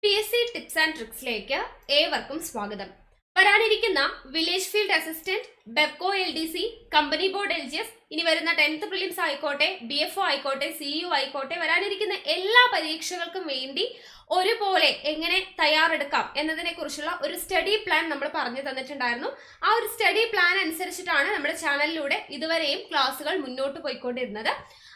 PSC tips and ട്രിക്സിലേക്ക് ഏവർക്കും സ്വാഗതം. വരാനിരിക്കുന്ന village field assistant, Bevco LDC, company board LGS, ഇനി വരുന്ന 10th പ്രിലിംസ് ആയിക്കോട്ടെ, BFO ആയിക്കോട്ടെ, CU ആയിക്കോട്ടെ, വരാനിരിക്കുന്ന എല്ലാ പരീക്ഷകൾക്കും വേണ്ടി ഒരുപോലെ എങ്ങനെ തയ്യാറെടുക്കാം എന്നതിനെ കുറിച്ചുള്ള ഒരു സ്റ്റഡി പ്ലാൻ നമ്മൾ പറഞ്ഞു തന്നിട്ടുണ്ടായിരുന്നു. ആ ഒരു സ്റ്റഡി പ്ലാൻ അനുസരിച്ചിട്ടാണ് നമ്മുടെ ചാനലിലൂടെ ഇതുവരെയും ക്ലാസ്സുകൾ മുന്നോട്ട് പോയിക്കൊണ്ടിരുന്നത്.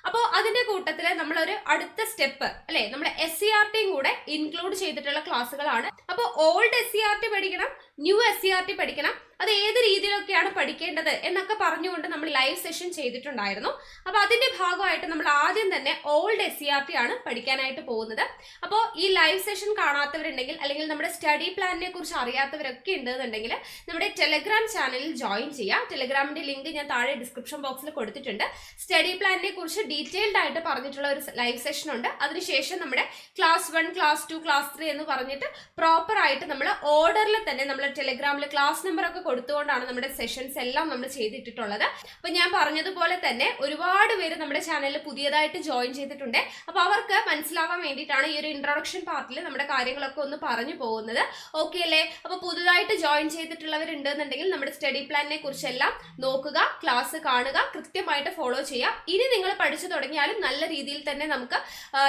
അപ്പോൾ അതിന്റെ കൂട്ടത്തിൽ നമ്മളൊരു അടുത്ത സ്റ്റെപ്പ് അല്ലെ, നമ്മുടെ SCRT കൂടെ ഇൻക്ലൂഡ് ചെയ്തിട്ടുള്ള ക്ലാസ്സുകളാണ്. അപ്പോൾ ഓൾഡ് SCRT പഠിക്കണം, ന്യൂ SCRT പഠിക്കണം, അത് ഏത് രീതിയിലൊക്കെയാണ് പഠിക്കേണ്ടത് എന്നൊക്കെ പറഞ്ഞുകൊണ്ട് നമ്മൾ ലൈവ് സെഷൻ ചെയ്തിട്ടുണ്ടായിരുന്നു. അപ്പോൾ അതിന്റെ ഭാഗമായിട്ട് നമ്മൾ ആദ്യം തന്നെ ഓൾഡ് SCRT ആണ് പഠിക്കാനായിട്ട് പോകുന്നത്. അപ്പോൾ ഈ ലൈവ് സെഷൻ കാണാത്തവരുണ്ടെങ്കിൽ അല്ലെങ്കിൽ നമ്മുടെ സ്റ്റഡി പ്ലാനിനെ കുറിച്ച് അറിയാത്തവരൊക്കെ ഉണ്ടെന്നുണ്ടെങ്കിൽ നമ്മുടെ ടെലഗ്രാം ചാനലിൽ ജോയിൻ ചെയ്യാം. ടെലഗ്രാമിന്റെ ലിങ്ക് ഞാൻ താഴെ ഡിസ്ക്രിപ്ഷൻ ബോക്സിൽ കൊടുത്തിട്ടുണ്ട്. സ്റ്റഡി പ്ലാനിനെ കുറിച്ച് ഡീറ്റെയിൽഡ് ആയിട്ട് പറഞ്ഞിട്ടുള്ള ഒരു ലൈവ് സെഷൻ ഉണ്ട്. അതിനുശേഷം നമ്മുടെ ക്ലാസ് 1, ക്ലാസ് 2, ക്ലാസ് 3 എന്ന് പറഞ്ഞിട്ട് പ്രോപ്പർ ആയിട്ട് നമ്മൾ ഓർഡറിൽ തന്നെ നമ്മൾ ടെലഗ്രാമിൽ ക്ലാസ് നമ്പർ ഒക്കെ കൊടുത്തുകൊണ്ടാണ് നമ്മുടെ സെഷൻസ് എല്ലാം നമ്മൾ ചെയ്തിട്ടുള്ളത്. അപ്പൊ ഞാൻ പറഞ്ഞതുപോലെ തന്നെ ഒരുപാട് പേര് നമ്മുടെ ചാനലിൽ പുതിയതായിട്ട് ജോയിൻ ചെയ്തിട്ടുണ്ട്. അപ്പൊ അവർക്ക് മനസ്സിലാവാൻ വേണ്ടിയിട്ടാണ് ഈ ഒരു ഇൻട്രൊഡക്ഷൻ പാർട്ടിൽ നമ്മുടെ കാര്യങ്ങളൊക്കെ ഒന്ന് പറഞ്ഞു പോകുന്നത്. ഓക്കെ അല്ലേ? അപ്പൊ പുതുതായിട്ട് ജോയിൻ ചെയ്തിട്ടുള്ളവരുണ്ടെന്നുണ്ടെങ്കിൽ നമ്മുടെ സ്റ്റഡി പ്ലാനിനെ കുറിച്ചെല്ലാം നോക്കുക, ക്ലാസ് കാണുക, കൃത്യമായിട്ട് ഫോളോ ചെയ്യുക. ഇനി നിങ്ങൾ പഠിച്ചു തുടങ്ങിയാലും നല്ല രീതിയിൽ തന്നെ നമുക്ക്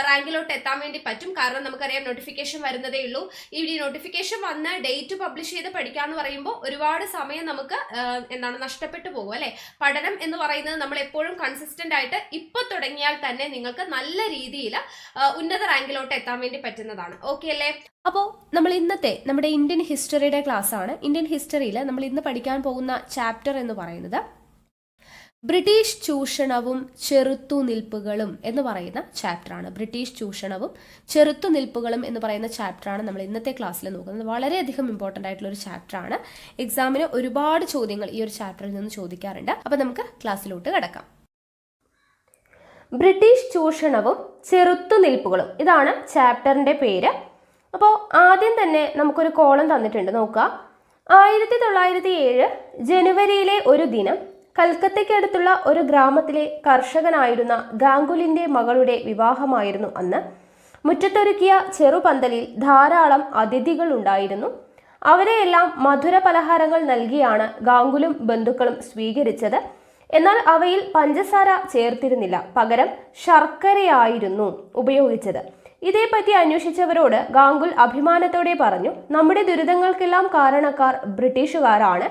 റാങ്കിലോട്ട് എത്താൻ വേണ്ടി പറ്റും. കാരണം നമുക്കറിയാം നോട്ടിഫിക്കേഷൻ വരുന്നതേ ഉള്ളൂ. ഈ നോട്ടിഫിക്കേഷൻ വന്ന് ഡേറ്റ് പബ്ലിഷ് ചെയ്ത് പഠിക്കാന്ന് പറയുമ്പോൾ ഒരുപാട് സമയം നമുക്ക് നഷ്ടപ്പെട്ടു പോകും അല്ലെ. പഠനം എന്ന് പറയുന്നത് നമ്മൾ എപ്പോഴും കൺസിസ്റ്റന്റ് ആയിട്ട് ഇപ്പൊ തുടങ്ങിയാൽ തന്നെ നിങ്ങൾക്ക് നല്ല രീതിയിൽ ഉന്നത റാങ്കിലോട്ട് എത്താൻ വേണ്ടി പറ്റുന്നതാണ്. ഓക്കെ അല്ലേ? അപ്പോൾ നമ്മൾ നമ്മുടെ ഇന്ത്യൻ ഹിസ്റ്ററിയുടെ ക്ലാസ് ആണ്. ഇന്ത്യൻ ഹിസ്റ്ററിയിൽ നമ്മൾ ഇന്ന് പഠിക്കാൻ പോകുന്ന ചാപ്റ്റർ എന്ന് പറയുന്നത് ബ്രിട്ടീഷ് ചൂഷണവും ചെറുത്തുനിൽപ്പുകളും എന്ന് പറയുന്ന ചാപ്റ്ററാണ്. ബ്രിട്ടീഷ് ചൂഷണവും ചെറുത്തുനിൽപ്പുകളും എന്ന് പറയുന്ന ചാപ്റ്ററാണ് നമ്മൾ ഇന്നത്തെ ക്ലാസ്സിൽ നോക്കുന്നത്. വളരെയധികം ഇമ്പോർട്ടൻ്റ് ആയിട്ടുള്ള ഒരു ചാപ്റ്ററാണ്. എക്സാമിന് ഒരുപാട് ചോദ്യങ്ങൾ ഈ ഒരു ചാപ്റ്ററിൽ നിന്ന് ചോദിക്കാറുണ്ട്. അപ്പോൾ നമുക്ക് ക്ലാസ്സിലോട്ട് കിടക്കാം. ബ്രിട്ടീഷ് ചൂഷണവും ചെറുത്തുനിൽപ്പുകളും, ഇതാണ് ചാപ്റ്ററിന്റെ പേര്. അപ്പോൾ ആദ്യം തന്നെ നമുക്കൊരു കോളം തന്നിട്ടുണ്ട്, നോക്കുക. 1907 ജനുവരിയിലെ ഒരു ദിനം കൽക്കത്തയ്ക്കടുത്തുള്ള ഒരു ഗ്രാമത്തിലെ കർഷകനായിരുന്ന ഗാംഗുലിന്റെ മകളുടെ വിവാഹമായിരുന്നു അന്ന്. മുറ്റത്തൊരുക്കിയ ചെറുപന്തലിൽ ധാരാളം അതിഥികൾ ഉണ്ടായിരുന്നു. അവരെയെല്ലാം മധുര പലഹാരങ്ങൾ നൽകിയാണ് ഗാംഗുലും ബന്ധുക്കളും സ്വീകരിച്ചത്. എന്നാൽ അവയിൽ പഞ്ചസാര ചേർത്തിരുന്നില്ല, പകരം ശർക്കരയായിരുന്നു ഉപയോഗിച്ചത്. ഇതേപ്പറ്റി അന്വേഷിച്ചവരോട് ഗാംഗുൽ അഭിമാനത്തോടെ പറഞ്ഞു, നമ്മുടെ ദുരിതങ്ങൾക്കെല്ലാം കാരണക്കാർ ബ്രിട്ടീഷുകാരാണ്.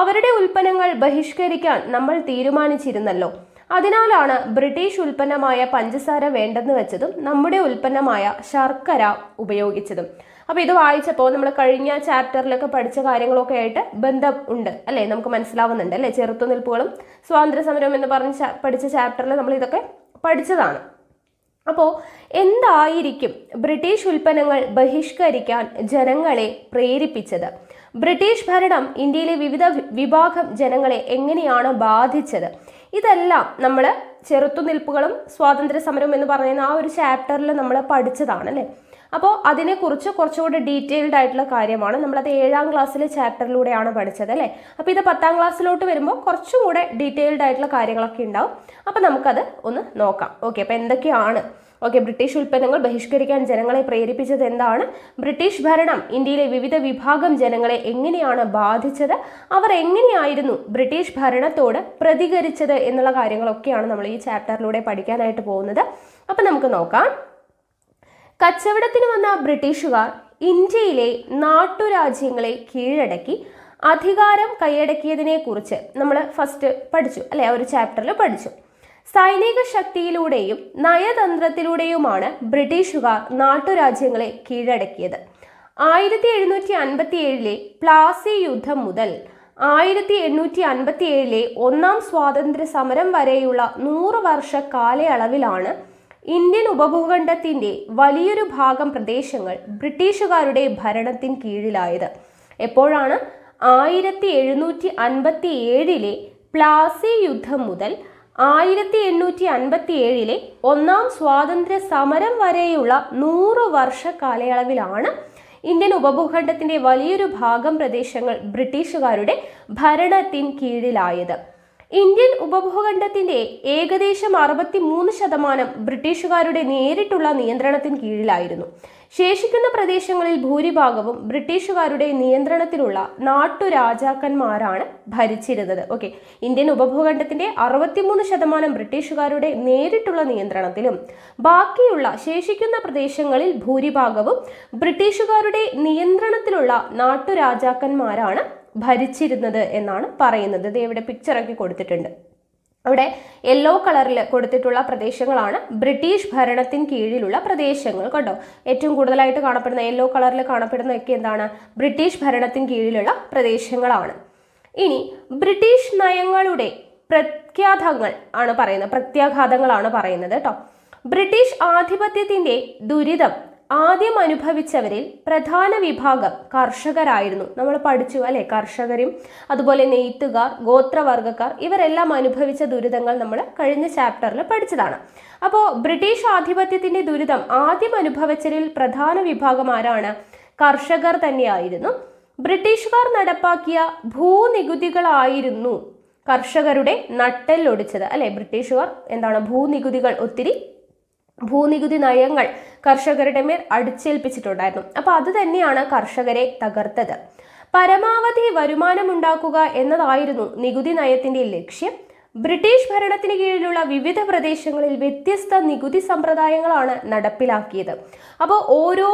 അവരുടെ ഉൽപ്പന്നങ്ങൾ ബഹിഷ്കരിക്കാൻ നമ്മൾ തീരുമാനിച്ചിരുന്നല്ലോ. അതിനാലാണ് ബ്രിട്ടീഷ് ഉൽപ്പന്നമായ പഞ്ചസാര വേണ്ടെന്ന് വെച്ചതും നമ്മുടെ ഉൽപ്പന്നമായ ശർക്കര ഉപയോഗിച്ചതും. അപ്പോൾ ഇത് വായിച്ചപ്പോൾ നമ്മൾ കഴിഞ്ഞ ചാപ്റ്ററിലൊക്കെ പഠിച്ച കാര്യങ്ങളൊക്കെ ആയിട്ട് ബന്ധം ഉണ്ട് അല്ലേ, നമുക്ക് മനസ്സിലാവുന്നുണ്ട് അല്ലേ. ചെറുത്തുനിൽപ്പുകളും സ്വാതന്ത്ര്യ സമരവും എന്ന് പറഞ്ഞ് പഠിച്ച ചാപ്റ്ററിൽ നമ്മൾ ഇതൊക്കെ പഠിച്ചതാണ്. അപ്പോൾ എന്തായിരിക്കും ബ്രിട്ടീഷ് ഉൽപ്പന്നങ്ങൾ ബഹിഷ്കരിക്കാൻ ജനങ്ങളെ പ്രേരിപ്പിച്ചത്? ബ്രിട്ടീഷ് ഭരണം ഇന്ത്യയിലെ വിവിധ വിഭാഗം ജനങ്ങളെ എങ്ങനെയാണ് ബാധിച്ചത്? ഇതെല്ലാം നമ്മൾ ചെറുത്തുനിൽപ്പുകളും സ്വാതന്ത്ര്യ സമരവും എന്ന് പറയുന്ന ആ ഒരു ചാപ്റ്ററിൽ നമ്മൾ പഠിച്ചതാണ് അല്ലേ. അപ്പോൾ അതിനെക്കുറിച്ച് കുറച്ചുകൂടി ഡീറ്റെയിൽഡ് ആയിട്ടുള്ള കാര്യമാണ്. നമ്മളത് 7ാം ക്ലാസ്സിലെ ചാപ്റ്ററിലൂടെയാണ് പഠിച്ചത് അല്ലേ. അപ്പോൾ ഇത് 10ാം ക്ലാസ്സിലോട്ട് വരുമ്പോൾ കുറച്ചും കൂടെ ഡീറ്റെയിൽഡ് ആയിട്ടുള്ള കാര്യങ്ങളൊക്കെ ഉണ്ടാവും. അപ്പോൾ നമുക്കത് ഒന്ന് നോക്കാം. ഓക്കെ, അപ്പോൾ എന്തൊക്കെയാണ്? ഓക്കെ, ബ്രിട്ടീഷ് ഉൽപ്പന്നങ്ങൾ ബഹിഷ്കരിക്കാൻ ജനങ്ങളെ പ്രേരിപ്പിച്ചത് എന്താണ്? ബ്രിട്ടീഷ് ഭരണം ഇന്ത്യയിലെ വിവിധ വിഭാഗം ജനങ്ങളെ എങ്ങനെയാണ് ബാധിച്ചത്? അവർ എങ്ങനെയായിരുന്നു ബ്രിട്ടീഷ് ഭരണത്തോട് പ്രതികരിച്ചത് എന്നുള്ള കാര്യങ്ങളൊക്കെയാണ് നമ്മൾ ഈ ചാപ്റ്ററിലൂടെ പഠിക്കാനായിട്ട് പോകുന്നത്. അപ്പം നമുക്ക് നോക്കാം. കച്ചവടത്തിന് വന്ന ബ്രിട്ടീഷുകാർ ഇന്ത്യയിലെ നാട്ടുരാജ്യങ്ങളെ കീഴടക്കി അധികാരം കൈയടക്കിയതിനെ കുറിച്ച് നമ്മൾ ഫസ്റ്റ് പഠിച്ചു അല്ലെ, ആ ഒരു ചാപ്റ്ററിൽ പഠിച്ചു. സൈനിക ശക്തിയിലൂടെയും നയതന്ത്രത്തിലൂടെയുമാണ് ബ്രിട്ടീഷുകാർ നാട്ടുരാജ്യങ്ങളെ കീഴടക്കിയത്. 1757 പ്ലാസി യുദ്ധം മുതൽ 1857 ഒന്നാം സ്വാതന്ത്ര്യ സമരം വരെയുള്ള 100 വർഷ കാലയളവിലാണ് ഇന്ത്യൻ ഉപഭൂഖണ്ഡത്തിന്റെ വലിയൊരു ഭാഗം പ്രദേശങ്ങൾ ബ്രിട്ടീഷുകാരുടെ ഭരണത്തിന് കീഴിലായത്. എപ്പോഴാണ്? 1757 പ്ലാസി യുദ്ധം മുതൽ 1857 ഒന്നാം സ്വാതന്ത്ര്യ സമരം വരെയുള്ള 100 വർഷ കാലയളവിലാണ് ഇന്ത്യൻ ഉപഭൂഖണ്ഡത്തിന്റെ വലിയൊരു ഭാഗം പ്രദേശങ്ങൾ ബ്രിട്ടീഷുകാരുടെ ഭരണത്തിന് കീഴിലായത്. ഇന്ത്യൻ ഉപഭൂഖണ്ഡത്തിന്റെ ഏകദേശം 63% ബ്രിട്ടീഷുകാരുടെ നേരിട്ടുള്ള നിയന്ത്രണത്തിന് കീഴിലായിരുന്നു. ശേഷിക്കുന്ന പ്രദേശങ്ങളിൽ ഭൂരിഭാഗവും ബ്രിട്ടീഷുകാരുടെ നിയന്ത്രണത്തിലുള്ള നാട്ടുരാജാക്കന്മാരാണ് ഭരിച്ചിരുന്നത്. ഓക്കെ, ഇന്ത്യൻ ഉപഭൂഖണ്ഡത്തിന്റെ 63% ബ്രിട്ടീഷുകാരുടെ നേരിട്ടുള്ള നിയന്ത്രണത്തിലും ബാക്കിയുള്ള ശേഷിക്കുന്ന പ്രദേശങ്ങളിൽ ഭൂരിഭാഗവും ബ്രിട്ടീഷുകാരുടെ നിയന്ത്രണത്തിലുള്ള നാട്ടുരാജാക്കന്മാരാണ് ഭരിച്ചിരുന്നത് എന്നാണ് പറയുന്നത്. ഇത് ഇവിടെ പിക്ചറൊക്കെ കൊടുത്തിട്ടുണ്ട്. അവിടെ യെല്ലോ കളറിൽ കൊടുത്തിട്ടുള്ള പ്രദേശങ്ങളാണ് ബ്രിട്ടീഷ് ഭരണത്തിന് കീഴിലുള്ള പ്രദേശങ്ങൾ. കണ്ടോ, ഏറ്റവും കൂടുതലായിട്ട് കാണപ്പെടുന്ന യെല്ലോ കളറിൽ കാണപ്പെടുന്നതൊക്കെ എന്താണ്? ബ്രിട്ടീഷ് ഭരണത്തിന് കീഴിലുള്ള പ്രദേശങ്ങളാണ്. ഇനി ബ്രിട്ടീഷ് നയങ്ങളുടെ പ്രത്യാഘാതങ്ങളാണ് പറയുന്നത് കേട്ടോ. ബ്രിട്ടീഷ് ആധിപത്യത്തിന്റെ ദുരിതം ആദ്യം അനുഭവിച്ചവരിൽ പ്രധാന വിഭാഗം കർഷകരായിരുന്നു. നമ്മൾ പഠിച്ചു അല്ലെ, കർഷകരും അതുപോലെ നെയ്ത്തുകാർ, ഗോത്രവർഗക്കാർ ഇവരെല്ലാം അനുഭവിച്ച ദുരിതങ്ങൾ നമ്മൾ കഴിഞ്ഞ ചാപ്റ്ററിൽ പഠിച്ചതാണ്. അപ്പോൾ ബ്രിട്ടീഷ് ആധിപത്യത്തിന്റെ ദുരിതം ആദ്യം അനുഭവിച്ചവരിൽ പ്രധാന വിഭാഗം ആരാണ്? കർഷകർ തന്നെയായിരുന്നു. ബ്രിട്ടീഷുകാർ നടപ്പാക്കിയ ഭൂനികുതികളായിരുന്നു കർഷകരുടെ നട്ടെല്ലൊടിച്ചത് അല്ലെ. ബ്രിട്ടീഷുകാർ ഭൂനികുതി നയങ്ങൾ കർഷകരുടെ മേൽ അടിച്ചേൽപ്പിച്ചിട്ടുണ്ടായിരുന്നു. അപ്പോൾ അത് തന്നെയാണ് കർഷകരെ തകർത്തത്. പരമാവധി വരുമാനമുണ്ടാക്കുക എന്നതായിരുന്നു നികുതി നയത്തിന്റെ ലക്ഷ്യം. ബ്രിട്ടീഷ് ഭരണത്തിന് കീഴിലുള്ള വിവിധ പ്രദേശങ്ങളിൽ വ്യത്യസ്ത നികുതി സമ്പ്രദായങ്ങളാണ് നടപ്പിലാക്കിയത്. അപ്പോൾ ഓരോ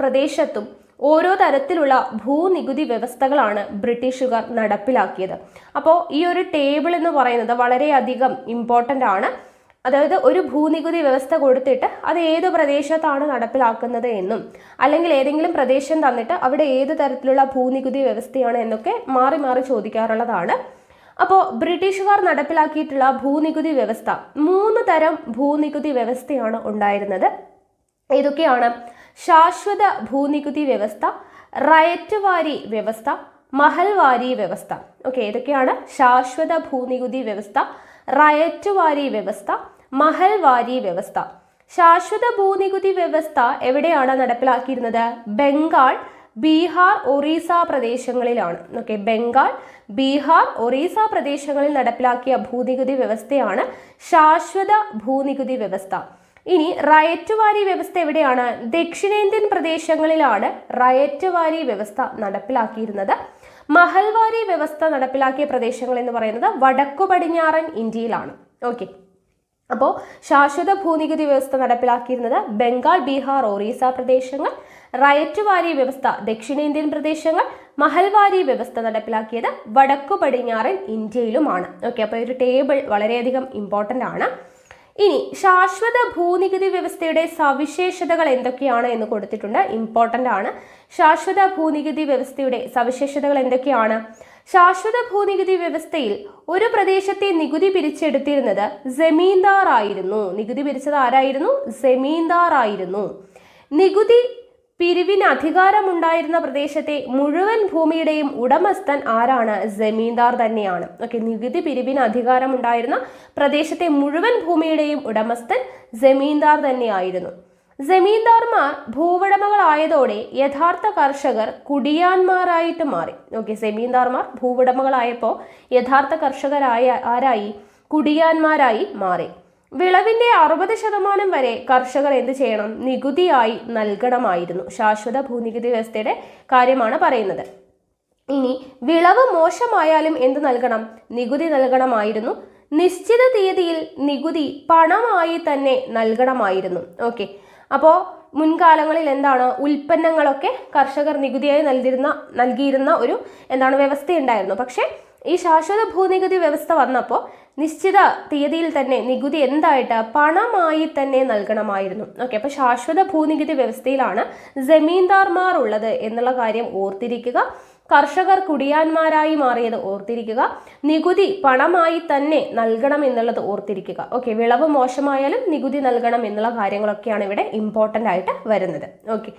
പ്രദേശത്തും ഓരോ തരത്തിലുള്ള ഭൂനികുതി വ്യവസ്ഥകളാണ് ബ്രിട്ടീഷുകാർ നടപ്പിലാക്കിയത്. അപ്പോൾ ഈ ഒരു ടേബിൾ എന്ന് പറയുന്നത് വളരെയധികം ഇമ്പോർട്ടൻ്റ് ആണ്. അതായത് ഒരു ഭൂനികുതി വ്യവസ്ഥ കൊടുത്തിട്ട് അത് ഏത് പ്രദേശത്താണ് നടപ്പിലാക്കുന്നത് എന്നും, അല്ലെങ്കിൽ ഏതെങ്കിലും പ്രദേശം തന്നിട്ട് അവിടെ ഏത് തരത്തിലുള്ള ഭൂനികുതി വ്യവസ്ഥയാണ് എന്നൊക്കെ മാറി മാറി ചോദിക്കാറുള്ളതാണ്. അപ്പോൾ ബ്രിട്ടീഷുകാർ നടപ്പിലാക്കിയിട്ടുള്ള ഭൂനികുതി വ്യവസ്ഥ 3 തരം ഭൂനികുതി വ്യവസ്ഥയാണ് ഉണ്ടായിരുന്നത്. ഏതൊക്കെയാണ്? ശാശ്വത ഭൂനികുതി വ്യവസ്ഥ, റയറ്റ് വാരി വ്യവസ്ഥ, മഹൽവാരി വ്യവസ്ഥ. ഓക്കെ, ഏതൊക്കെയാണ്? ശാശ്വത ഭൂനികുതി വ്യവസ്ഥ, റയറ്റ് വാരി വ്യവസ്ഥ, മഹൽവാരി വ്യവസ്ഥ. ശാശ്വത ഭൂനികുതി വ്യവസ്ഥ എവിടെയാണ് നടപ്പിലാക്കിയിരുന്നത്? ബംഗാൾ, ബീഹാർ, ഒറീസ പ്രദേശങ്ങളിലാണ്. ഓക്കെ, ബംഗാൾ, ബീഹാർ, ഒറീസ പ്രദേശങ്ങളിൽ നടപ്പിലാക്കിയ ഭൂനികുതി വ്യവസ്ഥയാണ് ശാശ്വത ഭൂനികുതി വ്യവസ്ഥ. ഇനി റയറ്റ് വാരി വ്യവസ്ഥ എവിടെയാണ്? ദക്ഷിണേന്ത്യൻ പ്രദേശങ്ങളിലാണ് റയറ്റ് വാരി വ്യവസ്ഥ നടപ്പിലാക്കിയിരുന്നത്. മഹൽവാരി വ്യവസ്ഥ നടപ്പിലാക്കിയ പ്രദേശങ്ങൾ എന്ന് പറയുന്നത് വടക്കു പടിഞ്ഞാറൻ ഇന്ത്യയിലാണ്. ഓക്കെ, അപ്പോൾ ശാശ്വത ഭൂനികുതി വ്യവസ്ഥ നടപ്പിലാക്കിയിരുന്നത് ബംഗാൾ, ബീഹാർ, ഒറീസ പ്രദേശങ്ങൾ. റയറ്റ് വാരി വ്യവസ്ഥ ദക്ഷിണേന്ത്യൻ പ്രദേശങ്ങൾ. മഹൽവാരി വ്യവസ്ഥ നടപ്പിലാക്കിയത് വടക്കു പടിഞ്ഞാറൻ ഇന്ത്യയിലുമാണ്. ഓക്കെ, അപ്പോൾ ഒരു ടേബിൾ വളരെയധികം ഇമ്പോർട്ടൻ്റ് ആണ്. ഇനി ശാശ്വത ഭൂനികുതി വ്യവസ്ഥയുടെ സവിശേഷതകൾ എന്തൊക്കെയാണ് എന്ന് കൊടുത്തിട്ടുണ്ട്, ഇമ്പോർട്ടൻ്റ് ആണ്. ശാശ്വത ഭൂനികുതി വ്യവസ്ഥയുടെ സവിശേഷതകൾ എന്തൊക്കെയാണ്? ശാശ്വത ഭൂനികുതി വ്യവസ്ഥയിൽ ഒരു പ്രദേശത്തെ നികുതി പിരിച്ചെടുത്തിരുന്നത് ജമീന്ദാർ ആയിരുന്നു. നികുതി പിരിച്ചത് ആരായിരുന്നു? ജമീന്ദാർ ആയിരുന്നു. നികുതി പിരിവിന് അധികാരമുണ്ടായിരുന്ന പ്രദേശത്തെ മുഴുവൻ ഭൂമിയുടെയും ഉടമസ്ഥൻ ആരാണ്? ജമീന്ദാർ തന്നെയാണ്. ഓക്കെ, നികുതി പിരിവിന് അധികാരമുണ്ടായിരുന്ന പ്രദേശത്തെ മുഴുവൻ ഭൂമിയുടെയും ഉടമസ്ഥൻ ജമീന്ദാർ തന്നെയായിരുന്നു. ജമീന്ദാർമാർ ഭൂവുടമകളായതോടെ യഥാർത്ഥ കർഷകർ കുടിയാന്മാരായിട്ട് മാറി. ഓക്കെ, ജമീന്ദാർമാർ ഭൂവുടമകളായപ്പോൾ യഥാർത്ഥ കർഷകരായി കുടിയാന്മാരായി മാറി. വിളവിന്റെ 60% വരെ കർഷകർ എന്ത് ചെയ്യണം? നികുതിയായി നൽകണമായിരുന്നു. ശാശ്വത ഭൂനികുതി വ്യവസ്ഥയുടെ കാര്യമാണ് പറയുന്നത്. ഇനി വിളവ് മോശമായാലും എന്ത് നൽകണം? നികുതി നൽകണമായിരുന്നു. നിശ്ചിത തീയതിയിൽ നികുതി പണമായി തന്നെ നൽകണമായിരുന്നു. ഓക്കെ, അപ്പോൾ മുൻകാലങ്ങളിൽ ഉൽപ്പന്നങ്ങളൊക്കെ കർഷകർ നികുതിയായി നൽകിയിരുന്ന ഒരു വ്യവസ്ഥയുണ്ടായിരുന്നു. പക്ഷേ ഈ ശാശ്വത ഭൂനികുതി വ്യവസ്ഥ വന്നപ്പോൾ നിശ്ചിത തീയതിയിൽ തന്നെ നികുതി പണമായി തന്നെ നൽകണമായിരുന്നു. ഓക്കെ, അപ്പോൾ ശാശ്വത ഭൂനികുതി വ്യവസ്ഥയിലാണ് ജമീന്ദാർമാർ ഉള്ളത് എന്നുള്ള കാര്യം ഓർത്തിരിക്കുക. കർഷകർ കുടിയാന്മാരായി മാറിയത് ഓർത്തിരിക്കുക. നികുതി പണമായി തന്നെ നൽകണം എന്നുള്ളത് ഓർത്തിരിക്കുക. ഓക്കെ, വിളവ് മോശമായാലും നികുതി നൽകണം എന്നുള്ള കാര്യങ്ങളൊക്കെയാണ് ഇവിടെ ഇമ്പോർട്ടൻ്റ് ആയിട്ട് വരുന്നത്. ഓക്കെ,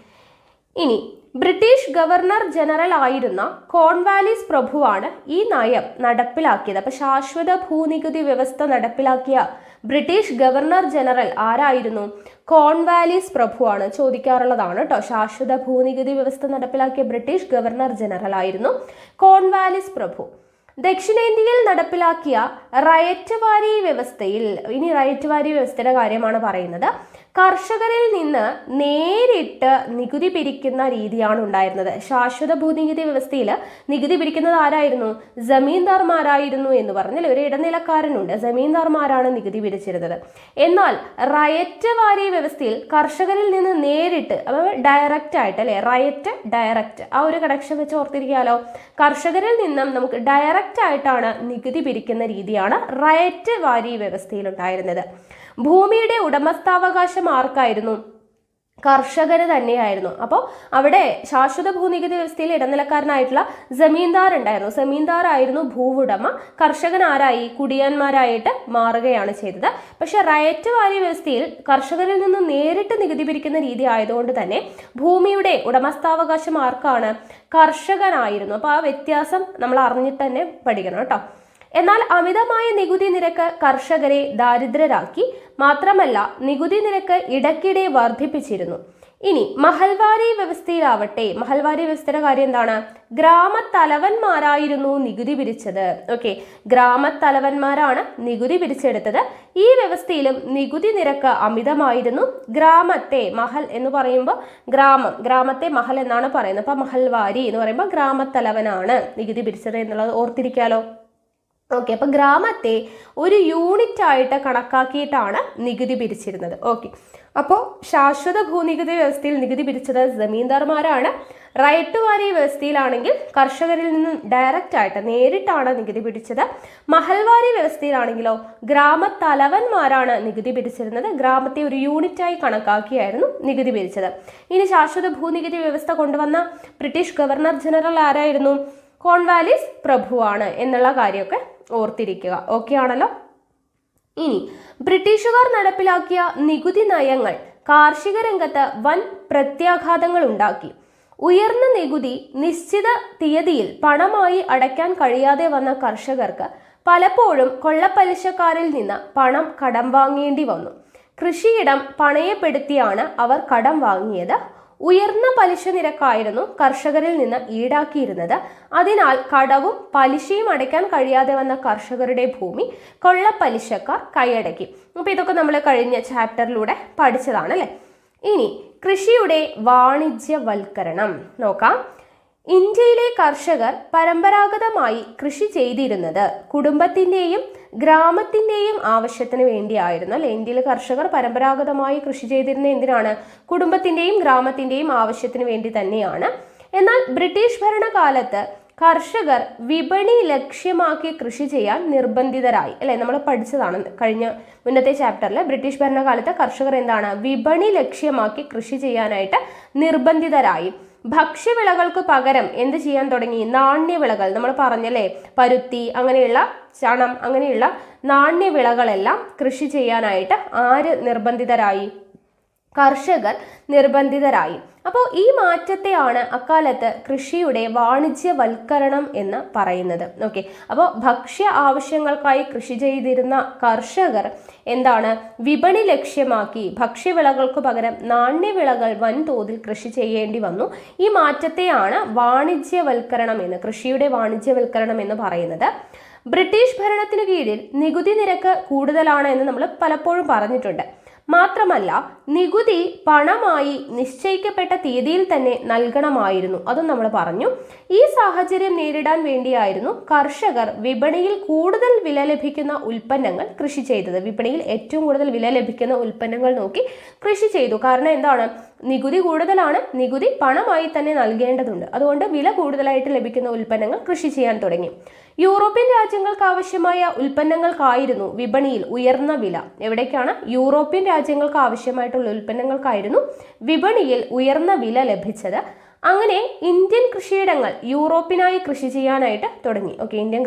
ഇനി ബ്രിട്ടീഷ് ഗവർണർ ജനറൽ ആയിരുന്ന കോൺവാലിസ് പ്രഭുവാണ് ഈ നയം നടപ്പിലാക്കിയത്. അപ്പോൾ ശാശ്വത ഭൂനികുതി വ്യവസ്ഥ നടപ്പിലാക്കിയ ബ്രിട്ടീഷ് ഗവർണർ ജനറൽ ആരായിരുന്നു? കോൺവാലിസ് പ്രഭുവാണ്. ചോദിക്കാറുള്ളതാണ് കേട്ടോ. ശാശ്വത ഭൂനികുതി വ്യവസ്ഥ നടപ്പിലാക്കിയ ബ്രിട്ടീഷ് ഗവർണർ ജനറൽ ആയിരുന്നു കോൺവാലിസ് പ്രഭു. ദക്ഷിണേന്ത്യയിൽ നടപ്പിലാക്കിയ റയറ്റ് വാരി വ്യവസ്ഥയിൽ, ഇനി റയറ്റ് വാരി വ്യവസ്ഥയുടെ കാര്യമാണ് പറയുന്നത്, കർഷകരിൽ നിന്ന് നേരിട്ട് നികുതി പിരിക്കുന്ന രീതിയാണ് ഉണ്ടായിരുന്നത്. ശാശ്വത ഭൂനികുതി വ്യവസ്ഥയിൽ നികുതി പിരിക്കുന്നത് ആരായിരുന്നു? ജമീന്ദാർമാരായിരുന്നു എന്ന് പറഞ്ഞാൽ ഒരു ഇടനിലക്കാരനുണ്ട്, ജമീന്ദാർമാരാണ് നികുതി പിരിച്ചിരുന്നത്. എന്നാൽ റയറ്റ് വാരി വ്യവസ്ഥയിൽ കർഷകരിൽ നിന്ന് നേരിട്ട്, ഡയറക്റ്റ് ആയിട്ട് അല്ലെ, റയറ്റ് ഡയറക്റ്റ്, ആ ഒരു കണക്ഷൻ വെച്ച് ഓർത്തിരിക്കാലോ. കർഷകരിൽ നിന്നും നമുക്ക് ഡയറക്റ്റ് ആയിട്ടാണ് നികുതി പിരിക്കുന്ന രീതിയാണ് റയറ്റ് വാരി വ്യവസ്ഥയിൽ ഉണ്ടായിരുന്നത്. ഭൂമിയുടെ ഉടമസ്ഥാവകാശം ആർക്കായിരുന്നു? കർഷകര് തന്നെയായിരുന്നു. അപ്പോൾ അവിടെ ശാശ്വത ഭൂനികുതി വ്യവസ്ഥയിൽ ഇടനിലക്കാരനായിട്ടുള്ള ജമീന്ദാർ ഉണ്ടായിരുന്നു. ജമീന്ദാർ ആയിരുന്നു ഭൂവുടമ, കർഷകൻ ആരായി? കുടിയാന്മാരായിട്ട് മാറുകയാണ് ചെയ്തത്. പക്ഷെ റയറ്റ് വാരി വ്യവസ്ഥയിൽ കർഷകരിൽ നിന്ന് നേരിട്ട് നികുതി പിരിക്കുന്ന രീതി ആയതുകൊണ്ട് തന്നെ ഭൂമിയുടെ ഉടമസ്ഥാവകാശം ആർക്കാണ്? കർഷകനായിരുന്നു. അപ്പോൾ ആ വ്യത്യാസം നമ്മൾ അറിഞ്ഞിട്ട് തന്നെ പഠിക്കണം കേട്ടോ. എന്നാൽ അമിതമായ നികുതി നിരക്ക് കർഷകരെ ദാരിദ്ര്യരാക്കി. മാത്രമല്ല നികുതി നിരക്ക് ഇടയ്ക്കിടെ വർദ്ധിപ്പിച്ചിരുന്നു. ഇനി മഹൽവാരി വ്യവസ്ഥയിലാവട്ടെ, മഹൽവാരി വ്യവസ്ഥയുടെ കാര്യം എന്താണ്? ഗ്രാമത്തലവന്മാരായിരുന്നു നികുതി പിരിച്ചത്. ഓക്കെ, ഗ്രാമത്തലവന്മാരാണ് നികുതി പിരിച്ചെടുത്തത്. ഈ വ്യവസ്ഥയിലും നികുതി നിരക്ക് അമിതമായിരുന്നു. ഗ്രാമത്തെ, മഹൽ എന്ന് പറയുമ്പോൾ ഗ്രാമത്തെ മഹൽ എന്നാണ് പറയുന്നത്. അപ്പൊ മഹൽവാരി എന്ന് പറയുമ്പോൾ ഗ്രാമത്തലവനാണ് നികുതി പിരിച്ചത് എന്നുള്ളത് ഓർത്തിരിക്കാലോ. ഓക്കെ, അപ്പൊ ഗ്രാമത്തെ ഒരു യൂണിറ്റ് ആയിട്ട് കണക്കാക്കിയിട്ടാണ് നികുതി പിരിച്ചിരുന്നത്. ഓക്കെ, അപ്പോൾ ശാശ്വത ഭൂനികുതി വ്യവസ്ഥയിൽ നികുതി പിരിച്ചത് ജമീന്ദാർമാരാണ്. റൈറ്റ് വാരി വ്യവസ്ഥയിലാണെങ്കിൽ കർഷകരിൽ നിന്ന് ഡയറക്റ്റ് ആയിട്ട് നേരിട്ടാണ് നികുതി പിരിച്ചത്. മഹൽവാരി വ്യവസ്ഥയിലാണെങ്കിലോ ഗ്രാമത്തലവന്മാരാണ് നികുതി പിരിച്ചിരുന്നത്. ഗ്രാമത്തെ ഒരു യൂണിറ്റായി കണക്കാക്കിയായിരുന്നു നികുതി പിരിച്ചത്. ഇനി ശാശ്വത ഭൂനികുതി വ്യവസ്ഥ കൊണ്ടുവന്ന ബ്രിട്ടീഷ് ഗവർണർ ജനറൽ ആരായിരുന്നു? കോൺവാലിസ് പ്രഭുവാണ് എന്നുള്ള കാര്യമൊക്കെ ഓർത്തിരിക്കുക. ഓക്കെ ആണല്ലോ. ഇനി ബ്രിട്ടീഷുകാർ നടപ്പിലാക്കിയ നികുതി നയങ്ങൾ കാർഷിക രംഗത്ത് വൻ പ്രത്യാഘാതങ്ങൾ ഉണ്ടാക്കി. ഉയർന്ന നികുതി നിശ്ചിത തീയതിയിൽ പണമായി അടയ്ക്കാൻ കഴിയാതെ വന്ന കർഷകർക്ക് പലപ്പോഴും കൊള്ളപ്പലിശക്കാരിൽ നിന്ന് പണം കടം വാങ്ങേണ്ടി വന്നു. കൃഷിയിടം പണയപ്പെടുത്തിയാണ് അവർ കടം വാങ്ങിയത്. ഉയർന്ന പലിശ നിരക്കായിരുന്നു കർഷകരിൽ നിന്ന് ഈടാക്കിയിരുന്നത്. അതിനാൽ കടവും പലിശയും അടയ്ക്കാൻ കഴിയാതെ വന്ന കർഷകരുടെ ഭൂമി കൊള്ളപ്പലിശക്കാർ കൈയടക്കി. അപ്പൊ ഇതൊക്കെ നമ്മൾ കഴിഞ്ഞ ചാപ്റ്ററിലൂടെ പഠിച്ചതാണ് അല്ലെ. ഇനി കൃഷിയുടെ വാണിജ്യവൽക്കരണം നോക്കാം. ഇന്ത്യയിലെ കർഷകർ പരമ്പരാഗതമായി കൃഷി ചെയ്തിരുന്നത് കുടുംബത്തിന്റെയും ഗ്രാമത്തിന്റെയും ആവശ്യത്തിന് വേണ്ടിയായിരുന്നു അല്ലെ. ഇന്ത്യയിലെ കർഷകർ പരമ്പരാഗതമായി കൃഷി ചെയ്തിരുന്നത് എന്തിനാണ്? കുടുംബത്തിന്റെയും ഗ്രാമത്തിന്റെയും ആവശ്യത്തിന് വേണ്ടി തന്നെയാണ്. എന്നാൽ ബ്രിട്ടീഷ് ഭരണകാലത്ത് കർഷകർ വിപണി ലക്ഷ്യമാക്കി കൃഷി ചെയ്യാൻ നിർബന്ധിതരായി അല്ലെ. നമ്മൾ പഠിച്ചതാണ് കഴിഞ്ഞ മുന്നത്തെ ചാപ്റ്ററിൽ. ബ്രിട്ടീഷ് ഭരണകാലത്ത് കർഷകർ എന്താണ്? വിപണി ലക്ഷ്യമാക്കി കൃഷി ചെയ്യാനായിട്ട് നിർബന്ധിതരായി. ഭക്ഷ്യവിളകൾക്ക് പകരം എന്ത് ചെയ്യാൻ തുടങ്ങി? നാണ്യവിളകൾ, നമ്മൾ പറഞ്ഞല്ലേ, പരുത്തി, അങ്ങനെയുള്ള ചണം, അങ്ങനെയുള്ള നാണ്യവിളകളെല്ലാം കൃഷി ചെയ്യാനായിട്ട് ആര് നിർബന്ധിതരായി? കർഷകർ നിർബന്ധിതരായി. അപ്പോൾ ഈ മാറ്റത്തെയാണ് അക്കാലത്ത് കൃഷിയുടെ വാണിജ്യവൽക്കരണം എന്ന് പറയുന്നത്. ഓക്കെ, അപ്പോൾ ഭക്ഷ്യ ആവശ്യങ്ങൾക്കായി കൃഷി ചെയ്തിരുന്ന കർഷകർ എന്താണ്? വിപണി ലക്ഷ്യമാക്കി ഭക്ഷ്യവിളകൾക്ക് പകരം നാണ്യവിളകൾ വൻതോതിൽ കൃഷി ചെയ്യേണ്ടി വന്നു. ഈ മാറ്റത്തെയാണ് വാണിജ്യവൽക്കരണം എന്ന്, കൃഷിയുടെ വാണിജ്യവൽക്കരണം എന്ന് പറയുന്നത്. ബ്രിട്ടീഷ് ഭരണത്തിന് കീഴിൽ നികുതി നിരക്ക് കൂടുതലാണ് എന്ന് നമ്മൾ പലപ്പോഴും പറഞ്ഞിട്ടുണ്ട്. മാത്രമല്ല നികുതി പണമായി നിശ്ചയിക്കപ്പെട്ട തീയതിയിൽ തന്നെ നൽകണമായിരുന്നു, അതും നമ്മൾ പറഞ്ഞു. ഈ സാഹചര്യം നേരിടാൻ വേണ്ടിയായിരുന്നു കർഷകർ വിപണിയിൽ കൂടുതൽ വില ലഭിക്കുന്ന ഉൽപ്പന്നങ്ങൾ കൃഷി ചെയ്തത്. വിപണിയിൽ ഏറ്റവും കൂടുതൽ വില ലഭിക്കുന്ന ഉൽപ്പന്നങ്ങൾ നോക്കി കൃഷി ചെയ്തു. കാരണം എന്താണ്? നികുതി കൂടുതലാണ്, നികുതി പണമായി തന്നെ നൽകേണ്ടതുണ്ട്. അതുകൊണ്ട് വില കൂടുതലായിട്ട് ലഭിക്കുന്ന ഉൽപ്പന്നങ്ങൾ കൃഷി ചെയ്യാൻ തുടങ്ങി. യൂറോപ്യൻ രാജ്യങ്ങൾക്ക് ആവശ്യമായ ഉൽപ്പന്നങ്ങൾക്കായിരുന്നു വിപണിയിൽ ഉയർന്ന വില. എവിടേക്കാണ്? യൂറോപ്യൻ രാജ്യങ്ങൾക്ക് ആവശ്യമായിട്ടുള്ള ഉൽപ്പന്നങ്ങൾക്കായിരുന്നു വിപണിയിൽ ഉയർന്ന വില ലഭിച്ചത്. അങ്ങനെ ഇന്ത്യൻ കൃഷിയിടങ്ങൾ യൂറോപ്പിനായി കൃഷി ചെയ്യാനായിട്ട് തുടങ്ങി. ഓക്കെ, ഇന്ത്യൻ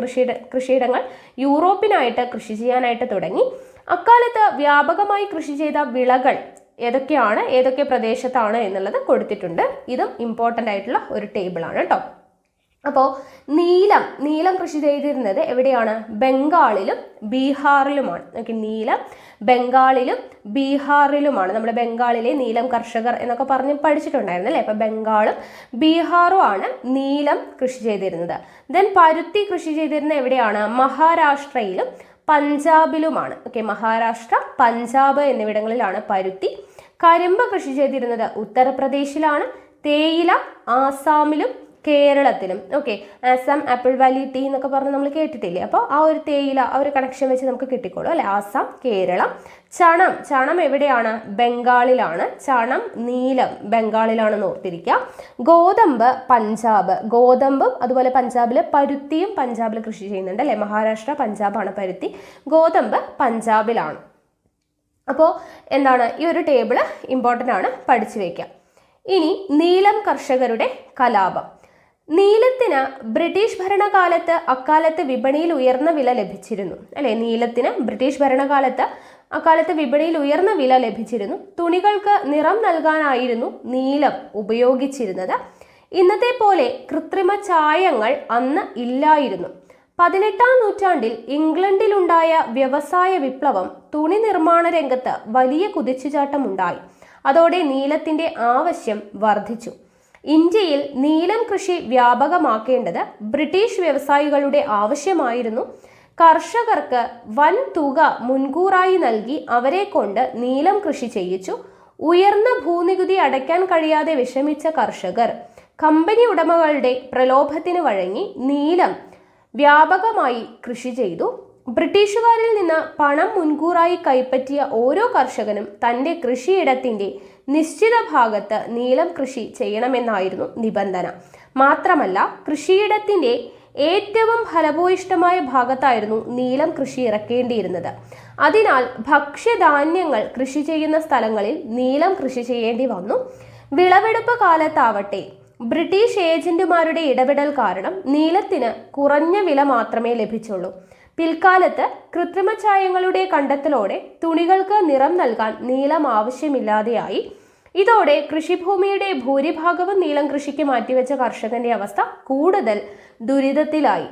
കൃഷിയിടങ്ങൾ യൂറോപ്പിനായിട്ട് കൃഷി ചെയ്യാനായിട്ട് തുടങ്ങി. അക്കാലത്ത് വ്യാപകമായി കൃഷി ചെയ്ത വിളകൾ ഏതൊക്കെയാണ്, ഏതൊക്കെ പ്രദേശത്താണ് എന്നുള്ളത് കൊടുത്തിട്ടുണ്ട്. ഇതും ഇമ്പോർട്ടൻ്റ് ആയിട്ടുള്ള ഒരു ടേബിളാണ് കേട്ടോ. അപ്പോൾ നീലം കൃഷി ചെയ്തിരുന്നത് എവിടെയാണ്? ബംഗാളിലും ബീഹാറിലുമാണ്. ഓക്കെ, നീലം ബംഗാളിലും ബീഹാറിലുമാണ്. നമ്മുടെ ബംഗാളിലെ നീലം കർഷകർ എന്നൊക്കെ പറഞ്ഞ് പഠിച്ചിട്ടുണ്ടായിരുന്നു അല്ലേ? അപ്പോൾ ബംഗാളും ബീഹാറും ആണ് നീലം കൃഷി ചെയ്തിരുന്നത്. ദെൻ പരുത്തി കൃഷി ചെയ്തിരുന്നത് എവിടെയാണ്? മഹാരാഷ്ട്രയിലും പഞ്ചാബിലുമാണ്. ഓക്കെ, മഹാരാഷ്ട്ര, പഞ്ചാബ് എന്നിവിടങ്ങളിലാണ് പരുത്തി. കരിമ്പ് കൃഷി ചെയ്തിരുന്നത് ഉത്തർപ്രദേശിലാണ്. തേയില ആസാമിലും കേരളത്തിലും. Okay, Assam apple valley tea എന്നൊക്കെ പറഞ്ഞ് നമ്മൾ കേട്ടിട്ടില്ലേ? അപ്പോൾ ആ ഒരു തേയില ആ ഒരു കണക്ഷൻ വെച്ച് നമുക്ക് കിട്ടിക്കോളൂ അല്ലെ? ആസാം, കേരളം. ചണം എവിടെയാണ്? ബംഗാളിലാണ്. ചണം, നീലം ബംഗാളിലാണെന്ന് ഓർത്തിരിക്കുക. ഗോതമ്പ് പഞ്ചാബ്. ഗോതമ്പും അതുപോലെ പഞ്ചാബിൽ പരുത്തിയും പഞ്ചാബിൽ കൃഷി ചെയ്യുന്നുണ്ട് അല്ലെ? മഹാരാഷ്ട്ര, പഞ്ചാബാണ് പരുത്തി. ഗോതമ്പ് പഞ്ചാബിലാണ്. അപ്പോൾ എന്താണ്? ഈ ഒരു ടേബിള് ഇമ്പോർട്ടൻ്റ് ആണ്, പഠിച്ചു വയ്ക്കുക. ഇനി നീലം കർഷകരുടെ കലാപം. നീലത്തിന് ബ്രിട്ടീഷ് ഭരണകാലത്ത് അക്കാലത്ത് വിപണിയിൽ ഉയർന്ന വില ലഭിച്ചിരുന്നു അല്ലെ? നീലത്തിന് ബ്രിട്ടീഷ് ഭരണകാലത്ത് അക്കാലത്ത് വിപണിയിൽ ഉയർന്ന വില ലഭിച്ചിരുന്നു. തുണികൾക്ക് നിറം നൽകാനായിരുന്നു നീലം ഉപയോഗിച്ചിരുന്നത്. ഇന്നത്തെ പോലെ കൃത്രിമ ചായങ്ങൾ അന്ന് ഇല്ലായിരുന്നു. 18-ാം നൂറ്റാണ്ടിൽ ഇംഗ്ലണ്ടിലുണ്ടായ വ്യവസായ വിപ്ലവം തുണി നിർമ്മാണ രംഗത്ത് വലിയ കുതിച്ചുചാട്ടമുണ്ടായി. അതോടെ നീലത്തിന്റെ ആവശ്യം വർദ്ധിച്ചു. ഇന്ത്യയിൽ നീലം കൃഷി വ്യാപകമാക്കേണ്ടത് ബ്രിട്ടീഷ് വ്യവസായികളുടെ ആവശ്യമായിരുന്നു. കർഷകർക്ക് വൻ തുക മുൻകൂറായി നൽകി അവരെ കൊണ്ട് നീലം കൃഷി ചെയ്യിച്ചു. ഉയർന്ന ഭൂനികുതി അടയ്ക്കാൻ കഴിയാതെ വിഷമിച്ച കർഷകർ കമ്പനി ഉടമകളുടെ പ്രലോഭത്തിന് വഴങ്ങി നീലം വ്യാപകമായി കൃഷി ചെയ്തു. ബ്രിട്ടീഷുകാരിൽ നിന്ന് പണം മുൻകൂറായി കൈപ്പറ്റിയ ഓരോ കർഷകനും തൻ്റെ കൃഷിയിടത്തിൻ്റെ നിശ്ചിത ഭാഗത്ത് നീലം കൃഷി ചെയ്യണമെന്നായിരുന്നു നിബന്ധന. മാത്രമല്ല, കൃഷിയിടത്തിൻ്റെ ഏറ്റവും ഫലഭൂയിഷ്ഠമായ ഭാഗത്തായിരുന്നു നീലം കൃഷി ഇറക്കേണ്ടിയിരുന്നത്. അതിനാൽ ഭക്ഷ്യധാന്യങ്ങൾ കൃഷി ചെയ്യുന്ന സ്ഥലങ്ങളിൽ നീലം കൃഷി ചെയ്യേണ്ടി വന്നു. വിളവെടുപ്പ് കാലത്താവട്ടെ ബ്രിട്ടീഷ് ഏജന്റുമാരുടെ ഇടപെടൽ കാരണം നീലത്തിന് കുറഞ്ഞ വില മാത്രമേ ലഭിച്ചുള്ളൂ. പിൽക്കാലത്ത് കൃത്രിമ ചായങ്ങളുടെ കണ്ടെത്തലോടെ തുണികൾക്ക് നിറം നൽകാൻ നീലം ആവശ്യമില്ലാതെയായി. ഇതോടെ കൃഷിഭൂമിയുടെ ഭൂരിഭാഗവും നീലം കൃഷിക്ക് മാറ്റിവെച്ച കർഷകന്റെ അവസ്ഥ കൂടുതൽ ദുരിതത്തിലായി.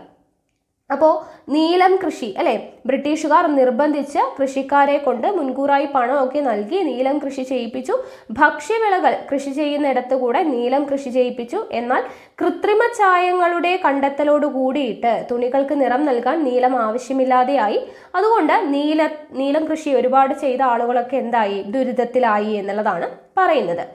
അപ്പോൾ നീലം കൃഷി അല്ലെ, ബ്രിട്ടീഷുകാർ നിർബന്ധിച്ച് കൃഷിക്കാരെ കൊണ്ട് മുൻകൂറായി പണമൊക്കെ നൽകി നീലം കൃഷി ചെയ്യിപ്പിച്ചു. ഭക്ഷ്യവിളകൾ കൃഷി ചെയ്യുന്നിടത്ത് കൂടെ നീലം കൃഷി ചെയ്യിപ്പിച്ചു. എന്നാൽ കൃത്രിമ ചായങ്ങളുടെ കണ്ടെത്തലോട് കൂടിയിട്ട് തുണികൾക്ക് നിറം നൽകാൻ നീലം ആവശ്യമില്ലാതെയായി. അതുകൊണ്ട് നീലം കൃഷി ഒരുപാട് ചെയ്ത ആളുകളൊക്കെ എന്തായി? ദുരിതത്തിലായി എന്നുള്ളതാണ് പറയുന്നത്.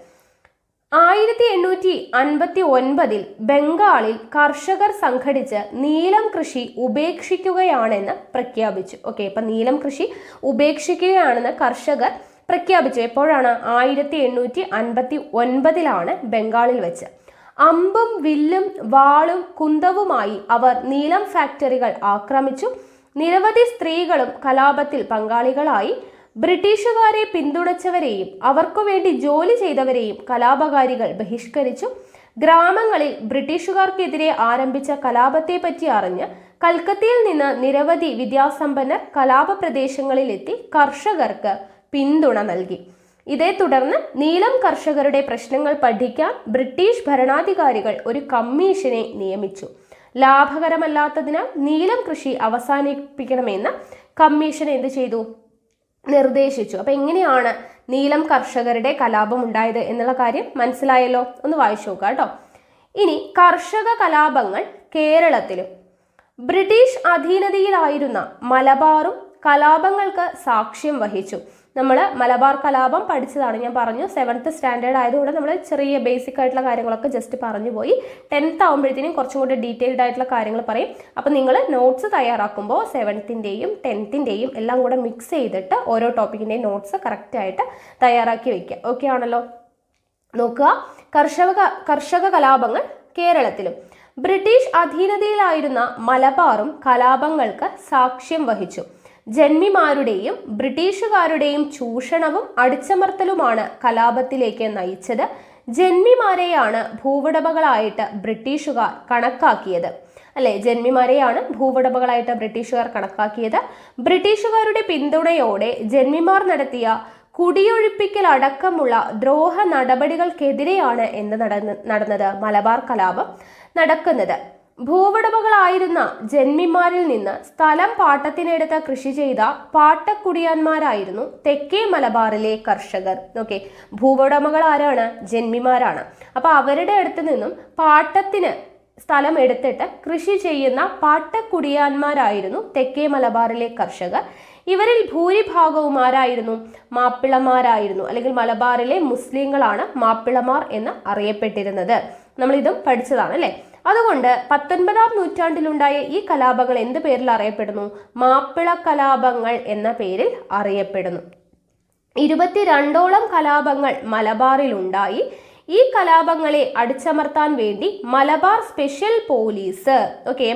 1859 ബംഗാളിൽ കർഷകർ സംഘടിച്ച് നീലം കൃഷി ഉപേക്ഷിക്കുകയാണെന്ന് പ്രഖ്യാപിച്ചു. ഓക്കെ, ഇപ്പൊ നീലം കൃഷി ഉപേക്ഷിക്കുകയാണെന്ന് കർഷകർ പ്രഖ്യാപിച്ചു. എപ്പോഴാണ്? 1859 ബംഗാളിൽ വെച്ച്. അമ്പും വില്ലും വാളും കുന്തവുമായി അവർ നീലം ഫാക്ടറികൾ ആക്രമിച്ചു. നിരവധി സ്ത്രീകളും കലാപത്തിൽ പങ്കാളികളായി. ബ്രിട്ടീഷുകാരെ പിന്തുണച്ചവരെയും അവർക്കു വേണ്ടി ജോലി ചെയ്തവരെയും കലാപകാരികൾ ബഹിഷ്കരിച്ചു. ഗ്രാമങ്ങളിൽ ബ്രിട്ടീഷുകാർക്കെതിരെ ആരംഭിച്ച കലാപത്തെപ്പറ്റി അറിഞ്ഞ് കൽക്കത്തയിൽ നിന്ന് നിരവധി വിദ്യാസമ്പന്നർ കലാപ പ്രദേശങ്ങളിലെത്തി കർഷകർക്ക് പിന്തുണ നൽകി. ഇതേ തുടർന്ന് നീലം കർഷകരുടെ പ്രശ്നങ്ങൾ പഠിക്കാൻ ബ്രിട്ടീഷ് ഭരണാധികാരികൾ ഒരു കമ്മീഷനെ നിയമിച്ചു. ലാഭകരമല്ലാത്തതിനാൽ നീലം കൃഷി അവസാനിപ്പിക്കണമെന്ന് കമ്മീഷൻ എന്ത് ചെയ്തു? നിർദ്ദേശിച്ചു. അപ്പൊ എങ്ങനെയാണ് നീലം കർഷകരുടെ കലാപം ഉണ്ടായത് എന്നുള്ള കാര്യം മനസ്സിലായല്ലോ? ഒന്ന് വായിച്ചു നോക്കുക കേട്ടോ. ഇനി കർഷക കലാപങ്ങൾ കേരളത്തിലും. ബ്രിട്ടീഷ് അധീനതയിലായിരുന്ന മലബാറും കലാപങ്ങൾക്ക് സാക്ഷ്യം വഹിച്ചു. നമ്മൾ മലബാർ കലാപം പഠിച്ചതാണ്, ഞാൻ പറഞ്ഞു. 7th സ്റ്റാൻഡേർഡ് ആയതുകൊണ്ട് നമ്മൾ ചെറിയ ബേസിക് ആയിട്ടുള്ള കാര്യങ്ങളൊക്കെ ജസ്റ്റ് പറഞ്ഞു പോയി. 10th ആകുമ്പോഴത്തേനും കുറച്ചും കൂടി ഡീറ്റെയിൽഡ് ആയിട്ടുള്ള കാര്യങ്ങൾ പറയും. അപ്പം നിങ്ങൾ നോട്ട്സ് തയ്യാറാക്കുമ്പോൾ 7th-ൻ്റെയും 10th-ൻ്റെയും എല്ലാം കൂടെ മിക്സ് ചെയ്തിട്ട് ഓരോ ടോപ്പിക്കിൻ്റെയും നോട്ട്സ് കറക്റ്റായിട്ട് തയ്യാറാക്കി വയ്ക്കുക. ഓക്കെ ആണല്ലോ? നോക്കുക, കർഷക കലാപങ്ങൾ കേരളത്തിലും. ബ്രിട്ടീഷ് അധീനതയിലായിരുന്ന മലബാറും കലാപങ്ങൾക്ക് സാക്ഷ്യം വഹിച്ചു. ജന്മിമാരുടെയും ബ്രിട്ടീഷുകാരുടെയും ചൂഷണവും അടിച്ചമർത്തലുമാണ് കലാപത്തിലേക്ക് നയിച്ചത്. ജന്മിമാരെയാണ് ഭൂവുടമകളായിട്ട് ബ്രിട്ടീഷുകാർ കണക്കാക്കിയത് അല്ലെ? ജന്മിമാരെയാണ് ഭൂവുടമകളായിട്ട് ബ്രിട്ടീഷുകാർ കണക്കാക്കിയത്. ബ്രിട്ടീഷുകാരുടെ പിന്തുണയോടെ ജന്മിമാർ നടത്തിയ കുടിയൊഴിപ്പിക്കൽ അടക്കമുള്ള ദ്രോഹ നടപടികൾക്കെതിരെയാണ് നടന്നത് മലബാർ കലാപം നടക്കുന്നത്. ഭൂവുടമകളായിരുന്ന ജന്മിമാരിൽ നിന്ന് സ്ഥലം പാട്ടത്തിനെടുത്ത് കൃഷി ചെയ്ത പാട്ടക്കുടിയാന്മാരായിരുന്നു തെക്കേ മലബാറിലെ കർഷകർ. ഓക്കെ, ഭൂവുടമകൾ ആരാണ്? ജന്മിമാരാണ്. അപ്പൊ അവരുടെ അടുത്ത് നിന്നും പാട്ടത്തിന് സ്ഥലം എടുത്തിട്ട് കൃഷി ചെയ്യുന്ന പാട്ടക്കുടിയാന്മാരായിരുന്നു തെക്കേ മലബാറിലെ കർഷകർ. ഇവരിൽ ഭൂരിഭാഗവും ആരായിരുന്നു? മാപ്പിളമാരായിരുന്നു, അല്ലെങ്കിൽ മലബാറിലെ മുസ്ലിങ്ങളാണ് മാപ്പിളമാർ എന്ന് അറിയപ്പെട്ടിരുന്നത്. നമ്മളിതും പഠിച്ചതാണ് അല്ലെ. അതുകൊണ്ട് 19-ാം നൂറ്റാണ്ടിലുണ്ടായ ഈ കലാപങ്ങൾ എന്ത് പേരിൽ അറിയപ്പെടുന്നു? മാപ്പിള കലാപങ്ങൾ എന്ന പേരിൽ അറിയപ്പെടുന്നു. 22ഓളം കലാപങ്ങൾ മലബാറിലുണ്ടായി. ഈ കലാപങ്ങളെ അടിച്ചമർത്താൻ വേണ്ടി Malabar special police,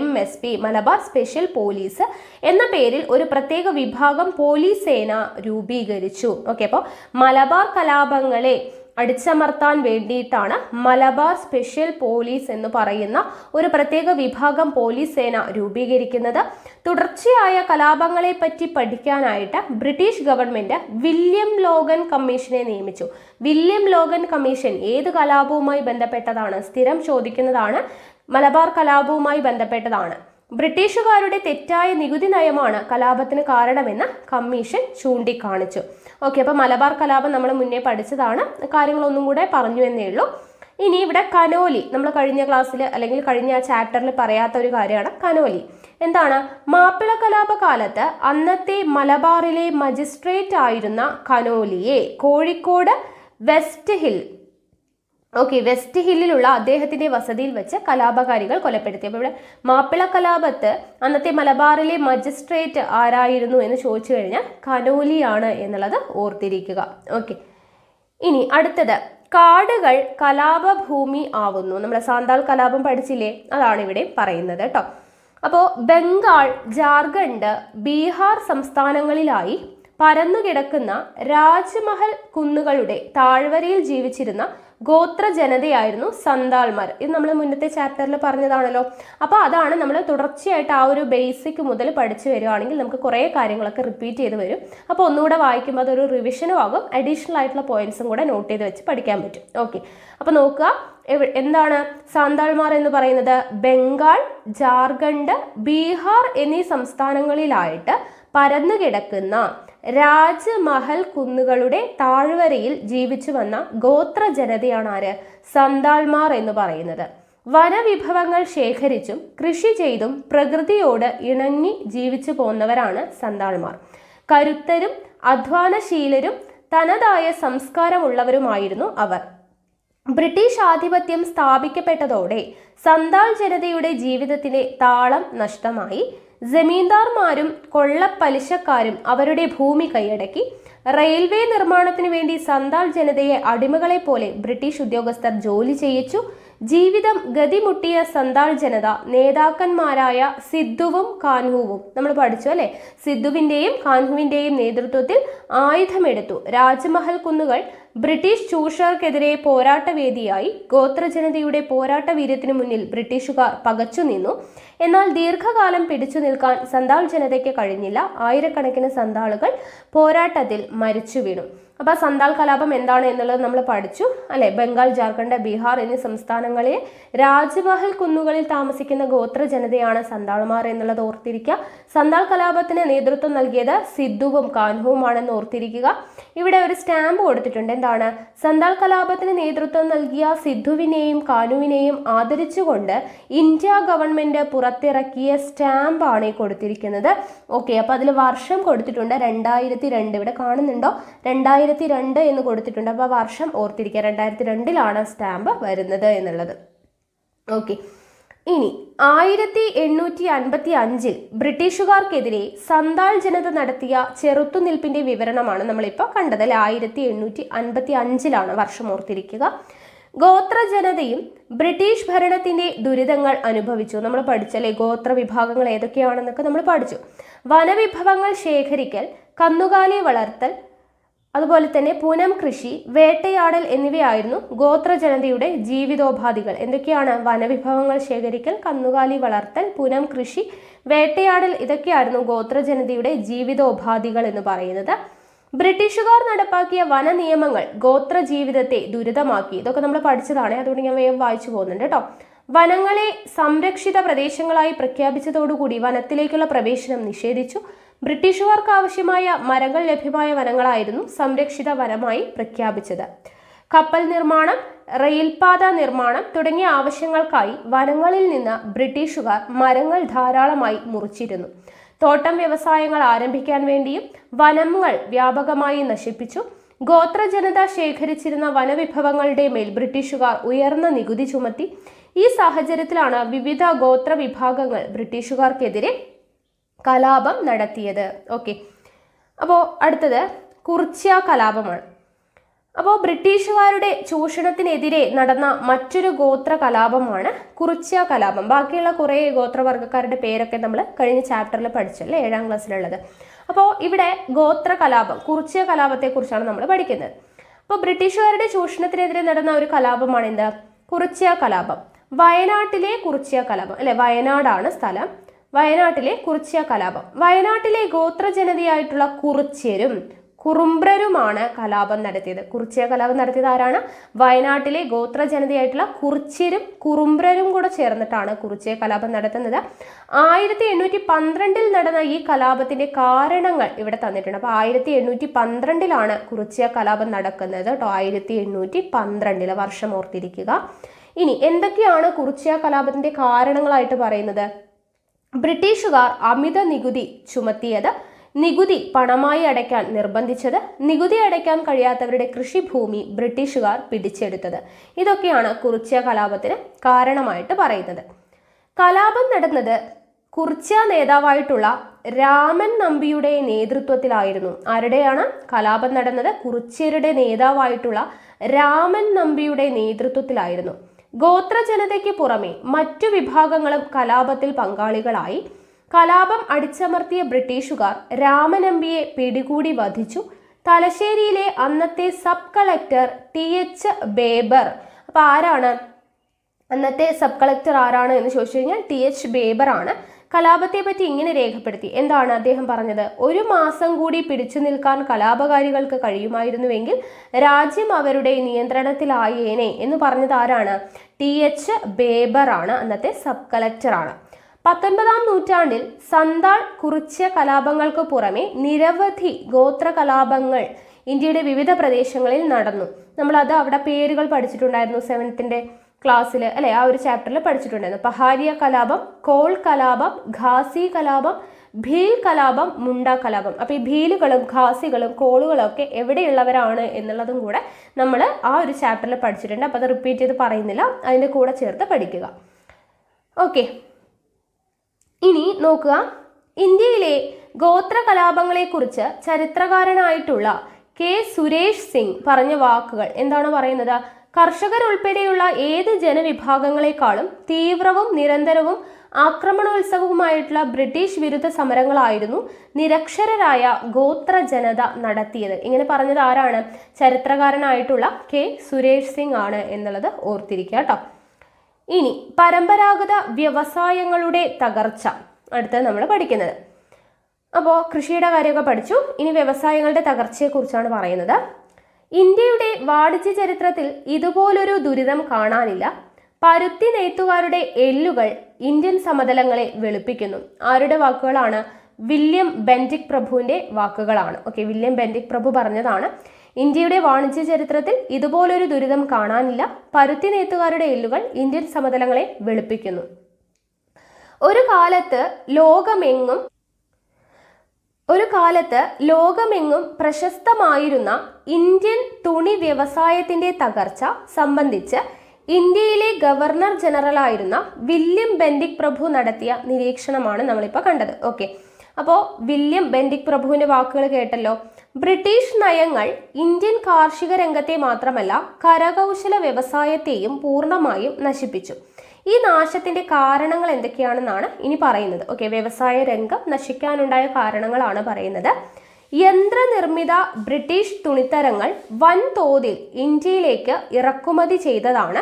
MSP, Malabar special police എന്ന പേരിൽ ഒരു പ്രത്യേക വിഭാഗം പോലീസ് സേന രൂപീകരിച്ചു. അപ്പോൾ മലബാർ കലാപങ്ങളെ അടിച്ചമർത്താൻ വേണ്ടിയിട്ടാണ് മലബാർ സ്പെഷ്യൽ പോലീസ് എന്ന് പറയുന്ന ഒരു പ്രത്യേക വിഭാഗം പോലീസ് സേന രൂപീകരിക്കുന്നത്. തുടർച്ചയായ കലാപങ്ങളെ പറ്റി പഠിക്കാനായിട്ട് ബ്രിട്ടീഷ് ഗവൺമെന്റ് വില്യം ലോഗൻ കമ്മീഷനെ നിയമിച്ചു. വില്യം ലോഗൻ കമ്മീഷൻ ഏത് കലാപവുമായി ബന്ധപ്പെട്ടതാണ്? സ്ഥിരം ചോദിക്കുന്നതാണ്. മലബാർ കലാപവുമായി ബന്ധപ്പെട്ടതാണ്. ബ്രിട്ടീഷുകാരുടെ തെറ്റായ നികുതി നയമാണ് കലാപത്തിന് കാരണമെന്ന് കമ്മീഷൻ ചൂണ്ടിക്കാണിച്ചു. അപ്പൊ മലബാർ കലാപം നമ്മൾ മുന്നേ പഠിച്ചതാണ്, കാര്യങ്ങളൊന്നും കൂടെ പറഞ്ഞു എന്നേ ഉള്ളൂ. ഇനി ഇവിടെ കനോലി, നമ്മൾ കഴിഞ്ഞ ക്ലാസ്സിൽ അല്ലെങ്കിൽ കഴിഞ്ഞ ചാപ്റ്ററിൽ പറയാത്ത ഒരു കാര്യമാണ് കനോലി. എന്താണ്? മാപ്പിള കലാപ കാലത്ത് അന്നത്തെ മലബാറിലെ മജിസ്ട്രേറ്റ് ആയിരുന്ന കനോലിയെ കോഴിക്കോട് വെസ്റ്റ് ഹില്ലിലുള്ള അദ്ദേഹത്തിന്റെ വസതിയിൽ വെച്ച് കലാപകാരികൾ കൊലപ്പെടുത്തി. അപ്പോൾ ഇവിടെ മാപ്പിള കലാപത്ത് അന്നത്തെ മലബാറിലെ മജിസ്ട്രേറ്റ് ആരായിരുന്നു എന്ന് ചോദിച്ചു കഴിഞ്ഞാൽ കനോലിയാണ് എന്നുള്ളത് ഓർത്തിരിക്കുക. ഇനി അടുത്തത്, കാടുകൾ കലാപഭൂമി ആവുന്നു. നമ്മൾ സാന്താൾ കലാപം പഠിച്ചില്ലേ, അതാണ് ഇവിടെ പറയുന്നത് കേട്ടോ. അപ്പോൾ ബംഗാൾ, ജാർഖണ്ഡ്, ബീഹാർ സംസ്ഥാനങ്ങളിലായി പരന്നുകിടക്കുന്ന രാജ്മഹൽ കുന്നുകളുടെ താഴ്വരയിൽ ജീവിച്ചിരുന്ന ഗോത്ര ജനതയായിരുന്നു സന്താൾമാർ. ഇത് നമ്മൾ മുന്നത്തെ ചാപ്റ്ററിൽ പറഞ്ഞതാണല്ലോ. അപ്പോൾ അതാണ് നമ്മൾ തുടർച്ചയായിട്ട് ആ ഒരു ബേസിക് മുതൽ പഠിച്ചു വരികയാണെങ്കിൽ നമുക്ക് കുറേ കാര്യങ്ങളൊക്കെ റിപ്പീറ്റ് ചെയ്ത് വരും. അപ്പോൾ ഒന്നുകൂടെ വായിക്കുമ്പോൾ അതൊരു റിവിഷനും ആകും, അഡീഷണൽ ആയിട്ടുള്ള പോയിന്റ്സും കൂടെ നോട്ട് ചെയ്ത് വെച്ച് പഠിക്കാൻ പറ്റും. അപ്പോൾ നോക്കുക, എന്താണ് സാന്താൾമാർ എന്ന് പറയുന്നത്? ബംഗാൾ, ജാർഖണ്ഡ്, ബീഹാർ എന്നീ സംസ്ഥാനങ്ങളിലായിട്ട് പരന്നുകിടക്കുന്ന രാജ്മഹൽ കുന്നുകളുടെ താഴ്വരയിൽ ജീവിച്ചു വന്ന ഗോത്ര ജനതയാണ് ആര്? സന്താൾമാർ എന്ന് പറയുന്നത്. വനവിഭവങ്ങൾ ശേഖരിച്ചും കൃഷി ചെയ്തും പ്രകൃതിയോട് ഇണങ്ങി ജീവിച്ചു പോന്നവരാണ് സന്താൾമാർ. കരുത്തരും അധ്വാനശീലരും തനതായ സംസ്കാരമുള്ളവരുമായിരുന്നു അവർ. ബ്രിട്ടീഷ് ആധിപത്യം സ്ഥാപിക്കപ്പെട്ടതോടെ സന്താൾ ജനതയുടെ ജീവിതത്തിന്റെ താളം നഷ്ടമായി. ജമീന്ദാർമാരും കൊള്ളപ്പലിശക്കാരും അവരുടെ ഭൂമി കൈയടക്കി. റെയിൽവേ നിർമ്മാണത്തിന് വേണ്ടി സന്താൾ ജനതയെ അടിമകളെ പോലെ ബ്രിട്ടീഷ് ഉദ്യോഗസ്ഥർ ജോലി ചെയ്യിച്ചു. ജീവിതം ഗതിമുട്ടിയ സന്താൾ ജനത നേതാക്കന്മാരായ സിദ്ധുവും കാൻഹുവും, നമ്മൾ പഠിച്ചു അല്ലെ, സിദ്ധുവിന്റെയും കാൻഹുവിന്റെയും നേതൃത്വത്തിൽ ആയുധമെടുത്തു. രാജ്മഹൽ കുന്നുകൾ ബ്രിട്ടീഷ് ചൂഷകർക്കെതിരെ പോരാട്ടവേദിയായി. ഗോത്രജനതയുടെ പോരാട്ട വീര്യത്തിനു മുന്നിൽ ബ്രിട്ടീഷുകാർ പകച്ചു നിന്നു. എന്നാൽ ദീർഘകാലം പിടിച്ചു നിൽക്കാൻ സന്താൾ ജനതയ്ക്ക് കഴിഞ്ഞില്ല. ആയിരക്കണക്കിന് സന്താളുകൾ പോരാട്ടത്തിൽ മരിച്ചു വീണു. അപ്പോൾ സന്താൾ കലാപം എന്താണ് എന്നുള്ളത് നമ്മൾ പഠിച്ചു അല്ലെ. ബംഗാൾ, ജാർഖണ്ഡ്, ബീഹാർ എന്നീ സംസ്ഥാനങ്ങളിലെ രാജ്മഹൽ കുന്നുകളിൽ താമസിക്കുന്ന ഗോത്ര ജനതയാണ് സന്താൾമാർ എന്നുള്ളത് ഓർത്തിരിക്കുക. സന്താൾ കലാപത്തിന് നേതൃത്വം നൽകിയത് സിദ്ധുവും കാൻഹുവുമാണെന്ന് ഓർത്തിരിക്കുക. ഇവിടെ ഒരു സ്റ്റാമ്പ് കൊടുത്തിട്ടുണ്ട്. എന്താണ്? സന്താൾ കലാപത്തിന് നേതൃത്വം നൽകിയ സിദ്ധുവിനെയും കാനുവിനെയും ആദരിച്ചുകൊണ്ട് ഇന്ത്യ ഗവൺമെന്റ് പുറത്തിറക്കിയ സ്റ്റാമ്പാണ് ഈ കൊടുത്തിരിക്കുന്നത്. അപ്പോൾ അതിൽ വർഷം കൊടുത്തിട്ടുണ്ട് 2002. ഇവിടെ കാണുന്നുണ്ടോ? 2002 എന്ന് കൊടുത്തിട്ടുണ്ട്. അപ്പോൾ വർഷം ഓർത്തിരിക്കുക, 2002 സ്റ്റാമ്പ് വരുന്നത് എന്നുള്ളത്. ഇനി 1855 ബ്രിട്ടീഷുകാർക്കെതിരെ സന്താൾ ജനത നടത്തിയ ചെറുത്തുനിൽപ്പിന്റെ വിവരണമാണ് നമ്മളിപ്പോൾ കണ്ടത്. 1855 വർഷം ഓർത്തിരിക്കുക. ഗോത്ര ജനതയും ബ്രിട്ടീഷ് ഭരണത്തിന്റെ ദുരിതങ്ങൾ അനുഭവിച്ചു. നമ്മൾ പഠിച്ചല്ലേ ഗോത്ര വിഭാഗങ്ങൾ ഏതൊക്കെയാണെന്നൊക്കെ നമ്മൾ പഠിച്ചു. വനവിഭവങ്ങൾ ശേഖരിക്കൽ, കന്നുകാലി വളർത്തൽ, അതുപോലെ തന്നെ പൂനം കൃഷി, വേട്ടയാടൽ എന്നിവയായിരുന്നു ഗോത്ര ജനതയുടെ ജീവിതോപാധികൾ. എന്തൊക്കെയാണ്? വനവിഭവങ്ങൾ ശേഖരിക്കൽ, കന്നുകാലി വളർത്തൽ, പൂനം കൃഷി, വേട്ടയാടൽ, ഇതൊക്കെയായിരുന്നു ഗോത്ര ജനതയുടെ ജീവിതോപാധികൾ എന്ന് പറയുന്നത്. ബ്രിട്ടീഷുകാർ നടപ്പാക്കിയ വന നിയമങ്ങൾ ഗോത്ര ജീവിതത്തെ ദുരിതമാക്കി. ഇതൊക്കെ നമ്മൾ പഠിച്ചതാണ്, അതുകൊണ്ട് ഞാൻ വേഗം വായിച്ചു പോകുന്നുണ്ട് കേട്ടോ. വനങ്ങളെ സംരക്ഷിത പ്രദേശങ്ങളായി പ്രഖ്യാപിച്ചതോടുകൂടി വനത്തിലേക്കുള്ള പ്രവേശനം നിഷേധിച്ചു. ബ്രിട്ടീഷുകാർക്ക് ആവശ്യമായ മരങ്ങൾ ലഭ്യമായ വനങ്ങളായിരുന്നു സംരക്ഷിത വനമായി പ്രഖ്യാപിച്ചത്. കപ്പൽ നിർമ്മാണം, റെയിൽപാത നിർമ്മാണം തുടങ്ങിയ ആവശ്യങ്ങൾക്കായി വനങ്ങളിൽ നിന്ന് ബ്രിട്ടീഷുകാർ മരങ്ങൾ ധാരാളമായി മുറിച്ചിരുന്നു. തോട്ടം വ്യവസായങ്ങൾ ആരംഭിക്കാൻ വേണ്ടിയും വനങ്ങൾ വ്യാപകമായി നശിപ്പിച്ചു. ഗോത്രജനത ശേഖരിച്ചിരുന്ന വനവിഭവങ്ങളുടെ മേൽ ബ്രിട്ടീഷുകാർ ഉയർന്ന നികുതി ചുമത്തി. ഈ സാഹചര്യത്തിലാണ് വിവിധ ഗോത്ര വിഭാഗങ്ങൾ ബ്രിട്ടീഷുകാർക്കെതിരെ കലാപം നടത്തിയത്. ഓക്കെ, അപ്പോൾ അടുത്തത് കുറിച്യ കലാപമാണ്. അപ്പോൾ ബ്രിട്ടീഷുകാരുടെ ചൂഷണത്തിനെതിരെ നടന്ന മറ്റൊരു ഗോത്ര കലാപമാണ് കുറിച്യ കലാപം. ബാക്കിയുള്ള കുറേ ഗോത്രവർഗ്ഗക്കാരുടെ പേരൊക്കെ നമ്മൾ കഴിഞ്ഞ ചാപ്റ്ററിൽ പഠിച്ചല്ലേ, 7ാം ക്ലാസ്സിലുള്ളത്. അപ്പോൾ ഇവിടെ ഗോത്ര കലാപം, കുറിച്യ കലാപത്തെക്കുറിച്ചാണ് നമ്മൾ പഠിക്കുന്നത്. അപ്പോൾ ബ്രിട്ടീഷുകാരുടെ ചൂഷണത്തിനെതിരെ നടന്ന ഒരു കലാപമാണ് എന്ത്? കുറിച്യ കലാപം. വയനാട്ടിലെ കുറിച്യ കലാപം അല്ലെ, വയനാടാണ് സ്ഥലം. വയനാട്ടിലെ കുറിച്യ കലാപം. വയനാട്ടിലെ ഗോത്രജനതയായിട്ടുള്ള കുറിച്യരും കുറുമ്പ്രരുമാണ് കലാപം നടത്തിയത്. കുറിച്യ കലാപം നടത്തിയത് ആരാണ്? വയനാട്ടിലെ ഗോത്രജനതയായിട്ടുള്ള കുറിച്യരും കുറുമ്പ്രരും കൂടെ ചേർന്നിട്ടാണ് കുറിച്യ കലാപം നടത്തുന്നത്. 1812 നടന്ന ഈ കലാപത്തിന്റെ കാരണങ്ങൾ ഇവിടെ തന്നിട്ടുണ്ട്. അപ്പൊ 1812 കുറിച്യ കലാപം നടക്കുന്നത് കേട്ടോ. 1812 വർഷം ഓർത്തിരിക്കുക. ഇനി എന്തൊക്കെയാണ് കുറിച്യ കലാപത്തിന്റെ കാരണങ്ങളായിട്ട് പറയുന്നത്? ബ്രിട്ടീഷുകാർ അമിത നികുതി ചുമത്തിയത്, നികുതി പണമായി അടയ്ക്കാൻ നിർബന്ധിച്ചത്, നികുതി അടയ്ക്കാൻ കഴിയാത്തവരുടെ കൃഷിഭൂമി ബ്രിട്ടീഷുകാർ പിടിച്ചെടുത്തത്. ഇതൊക്കെയാണ് കുറിച്യ കലാപത്തിന് കാരണമായിട്ട് പറയുന്നത്. കലാപം നടന്നത് കുറിച്യ നേതാവായിട്ടുള്ള രാമൻ നമ്പിയുടെ നേതൃത്വത്തിലായിരുന്നു. ആരുടെയാണ് കലാപം നടന്നത്? കുറിച്യരുടെ നേതാവായിട്ടുള്ള രാമൻ നമ്പിയുടെ നേതൃത്വത്തിലായിരുന്നു. ഗോത്രജനതയ്ക്ക് പുറമെ മറ്റു വിഭാഗങ്ങളും കലാപത്തിൽ പങ്കാളികളായി. കലാപം അടിച്ചമർത്തിയ ബ്രിട്ടീഷുകാർ രാമനമ്പിയെ പിടികൂടി വധിച്ചു. തലശ്ശേരിയിലെ അന്നത്തെ സബ് കളക്ടർ TH ബേബർ. അപ്പൊ ആരാണ് അന്നത്തെ സബ് കളക്ടർ? ആരാണ് എന്ന് ചോദിച്ചു കഴിഞ്ഞാൽ TH ബേബർ ആണ്. കലാപത്തെ പറ്റി ഇങ്ങനെ രേഖപ്പെടുത്തി. എന്താണ് അദ്ദേഹം പറഞ്ഞത്? 1 മാസം കൂടി പിടിച്ചു നിൽക്കാൻ കലാപകാരികൾക്ക് കഴിയുമായിരുന്നുവെങ്കിൽ രാജ്യം അവരുടെ നിയന്ത്രണത്തിലായേനെ എന്ന് പറഞ്ഞത് ആരാണ്? TH ബേബർ ആണ്, അന്നത്തെ സബ് കളക്ടർ ആണ്. 19ാം നൂറ്റാണ്ടിൽ സന്താൾ കുറിച്യ കലാപങ്ങൾക്ക് പുറമെ നിരവധി ഗോത്ര കലാപങ്ങൾ ഇന്ത്യയുടെ വിവിധ പ്രദേശങ്ങളിൽ നടന്നു. നമ്മളത് അവിടെ പേരുകൾ പഠിച്ചിട്ടുണ്ടായിരുന്നു 7th ക്ലാസ്സിൽ അല്ലെ, ആ ഒരു ചാപ്റ്ററിൽ പഠിച്ചിട്ടുണ്ടായിരുന്നു. പഹാരിയ കലാപം, കോൾ കലാപം, ഖാസി കലാപം, ഭീൽ കലാപം, മുണ്ട കലാപം. അപ്പൊ ഈ ഭീലുകളും ഖാസികളും കോളുകളും ഒക്കെ എവിടെയുള്ളവരാണ് എന്നുള്ളതും കൂടെ നമ്മൾ ആ ഒരു ചാപ്റ്ററിൽ പഠിച്ചിട്ടുണ്ട്. അപ്പൊ അത് റിപ്പീറ്റ് ചെയ്ത് പറയുന്നില്ല, അതിൻ്റെ കൂടെ ചേർത്ത് പഠിക്കുക. ഓക്കെ, ഇനി നോക്കുക, ഇന്ത്യയിലെ ഗോത്ര കലാപങ്ങളെക്കുറിച്ച് ചരിത്രകാരനായിട്ടുള്ള K. സുരേഷ് സിംഗ് പറഞ്ഞ വാക്കുകൾ എന്താണ് പറയുന്നത്? കർഷകരുൾപ്പെടെയുള്ള ഏത് ജനവിഭാഗങ്ങളെക്കാളും തീവ്രവും നിരന്തരവും ആക്രമണോത്സവവുമായിട്ടുള്ള ബ്രിട്ടീഷ് വിരുദ്ധ സമരങ്ങളായിരുന്നു നിരക്ഷരരായ ഗോത്ര ജനത നടത്തിയത്. ഇങ്ങനെ പറഞ്ഞത് ആരാണ്? ചരിത്രകാരനായിട്ടുള്ള K. സുരേഷ് സിംഗ് ആണ് എന്നുള്ളത് ഓർത്തിരിക്കുക കേട്ടോ. ഇനി പരമ്പരാഗത വ്യവസായങ്ങളുടെ തകർച്ച അടുത്ത നമ്മൾ പഠിക്കുന്നത്. അപ്പോൾ കൃഷിയുടെ കാര്യമൊക്കെ പഠിച്ചു. ഇനി വ്യവസായങ്ങളുടെ തകർച്ചയെക്കുറിച്ചാണ് പറയുന്നത്. ഇന്ത്യയുടെ വാണിജ്യ ചരിത്രത്തിൽ ഇതുപോലൊരു ദുരിതം കാണാനില്ല. പരുത്തി നെയ്ത്തുകാരുടെ എല്ലുകൾ ഇന്ത്യൻ സമതലങ്ങളെ വെളുപ്പിക്കുന്നു. ആരുടെ വാക്കുകളാണ്? വില്യം ബെന്റിക് പ്രഭുവിന്റെ വാക്കുകളാണ്. ഓക്കെ, വില്യം ബെന്റിക് പ്രഭു പറഞ്ഞതാണ്. ഇന്ത്യയുടെ വാണിജ്യ ചരിത്രത്തിൽ ഇതുപോലൊരു ദുരിതം കാണാനില്ല. പരുത്തി നെയ്ത്തുകാരുടെ എല്ലുകൾ ഇന്ത്യൻ സമതലങ്ങളെ വെളുപ്പിക്കുന്നു. ഒരു കാലത്ത് ലോകമെങ്ങും പ്രശസ്തമായിരുന്ന ഇന്ത്യൻ തുണി വ്യവസായത്തിന്റെ തകർച്ച സംബന്ധിച്ച് ഇന്ത്യയിലെ ഗവർണർ ജനറലായിരുന്ന വില്യം ബെന്റിക് പ്രഭു നടത്തിയ നിരീക്ഷണമാണ് നമ്മളിപ്പോൾ കണ്ടത്. ഓക്കെ, അപ്പോൾ വില്യം ബെന്റിക് പ്രഭുവിന്റെ വാക്കുകൾ കേട്ടല്ലോ. ബ്രിട്ടീഷ് നയങ്ങൾ ഇന്ത്യൻ കാർഷിക രംഗത്തെ മാത്രമല്ല കരകൗശല വ്യവസായത്തെയും പൂർണ്ണമായും നശിപ്പിച്ചു. ഈ നാശത്തിന്റെ കാരണങ്ങൾ എന്തൊക്കെയാണെന്നാണ് ഇനി പറയുന്നത്. ഓക്കെ, വ്യവസായ രംഗം നശിക്കാനുണ്ടായ കാരണങ്ങളാണ് പറയുന്നത്. യന്ത്രനിർമ്മിത ബ്രിട്ടീഷ് തുണിത്തരങ്ങൾ വൻതോതിൽ ഇന്ത്യയിലേക്ക് ഇറക്കുമതി ചെയ്തതാണ്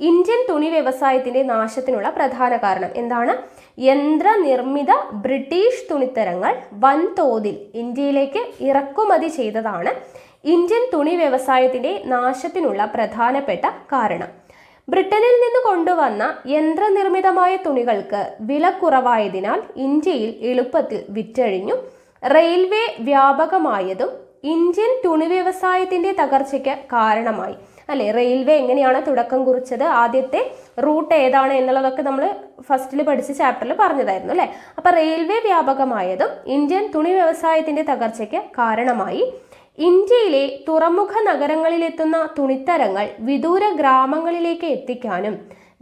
ഇന്ത്യൻ തുണി വ്യവസായത്തിന്റെ നാശത്തിനുള്ള പ്രധാന കാരണം. എന്താണ്? യന്ത്രനിർമ്മിത ബ്രിട്ടീഷ് തുണിത്തരങ്ങൾ വൻതോതിൽ ഇന്ത്യയിലേക്ക് ഇറക്കുമതി ചെയ്തതാണ് ഇന്ത്യൻ തുണി വ്യവസായത്തിന്റെ നാശത്തിനുള്ള പ്രധാനപ്പെട്ട കാരണം. ബ്രിട്ടനിൽ നിന്ന് കൊണ്ടുവന്ന യന്ത്രനിർമ്മിതമായ തുണികൾക്ക് വില കുറവായതിനാൽ ഇന്ത്യയിൽ എളുപ്പത്തിൽ വിറ്റഴിഞ്ഞു. റെയിൽവേ വ്യാപകമായതും ഇന്ത്യൻ തുണി വ്യവസായത്തിന്റെ തകർച്ചയ്ക്ക് കാരണമായി. അല്ലെ, റെയിൽവേ എങ്ങനെയാണ് തുടക്കം കുറിച്ചത്, ആദ്യത്തെ റൂട്ട് ഏതാണ് എന്നുള്ളതൊക്കെ നമ്മൾ ഫസ്റ്റിൽ പഠിച്ച ചാപ്റ്ററിൽ പറഞ്ഞതായിരുന്നു അല്ലെ. അപ്പൊ റെയിൽവേ വ്യാപകമായതും ഇന്ത്യൻ തുണി വ്യവസായത്തിന്റെ തകർച്ചയ്ക്ക് കാരണമായി. ഇന്ത്യയിലെ തുറമുഖ നഗരങ്ങളിലെത്തുന്ന തുണിത്തരങ്ങൾ വിദൂര ഗ്രാമങ്ങളിലേക്ക് എത്തിക്കാനും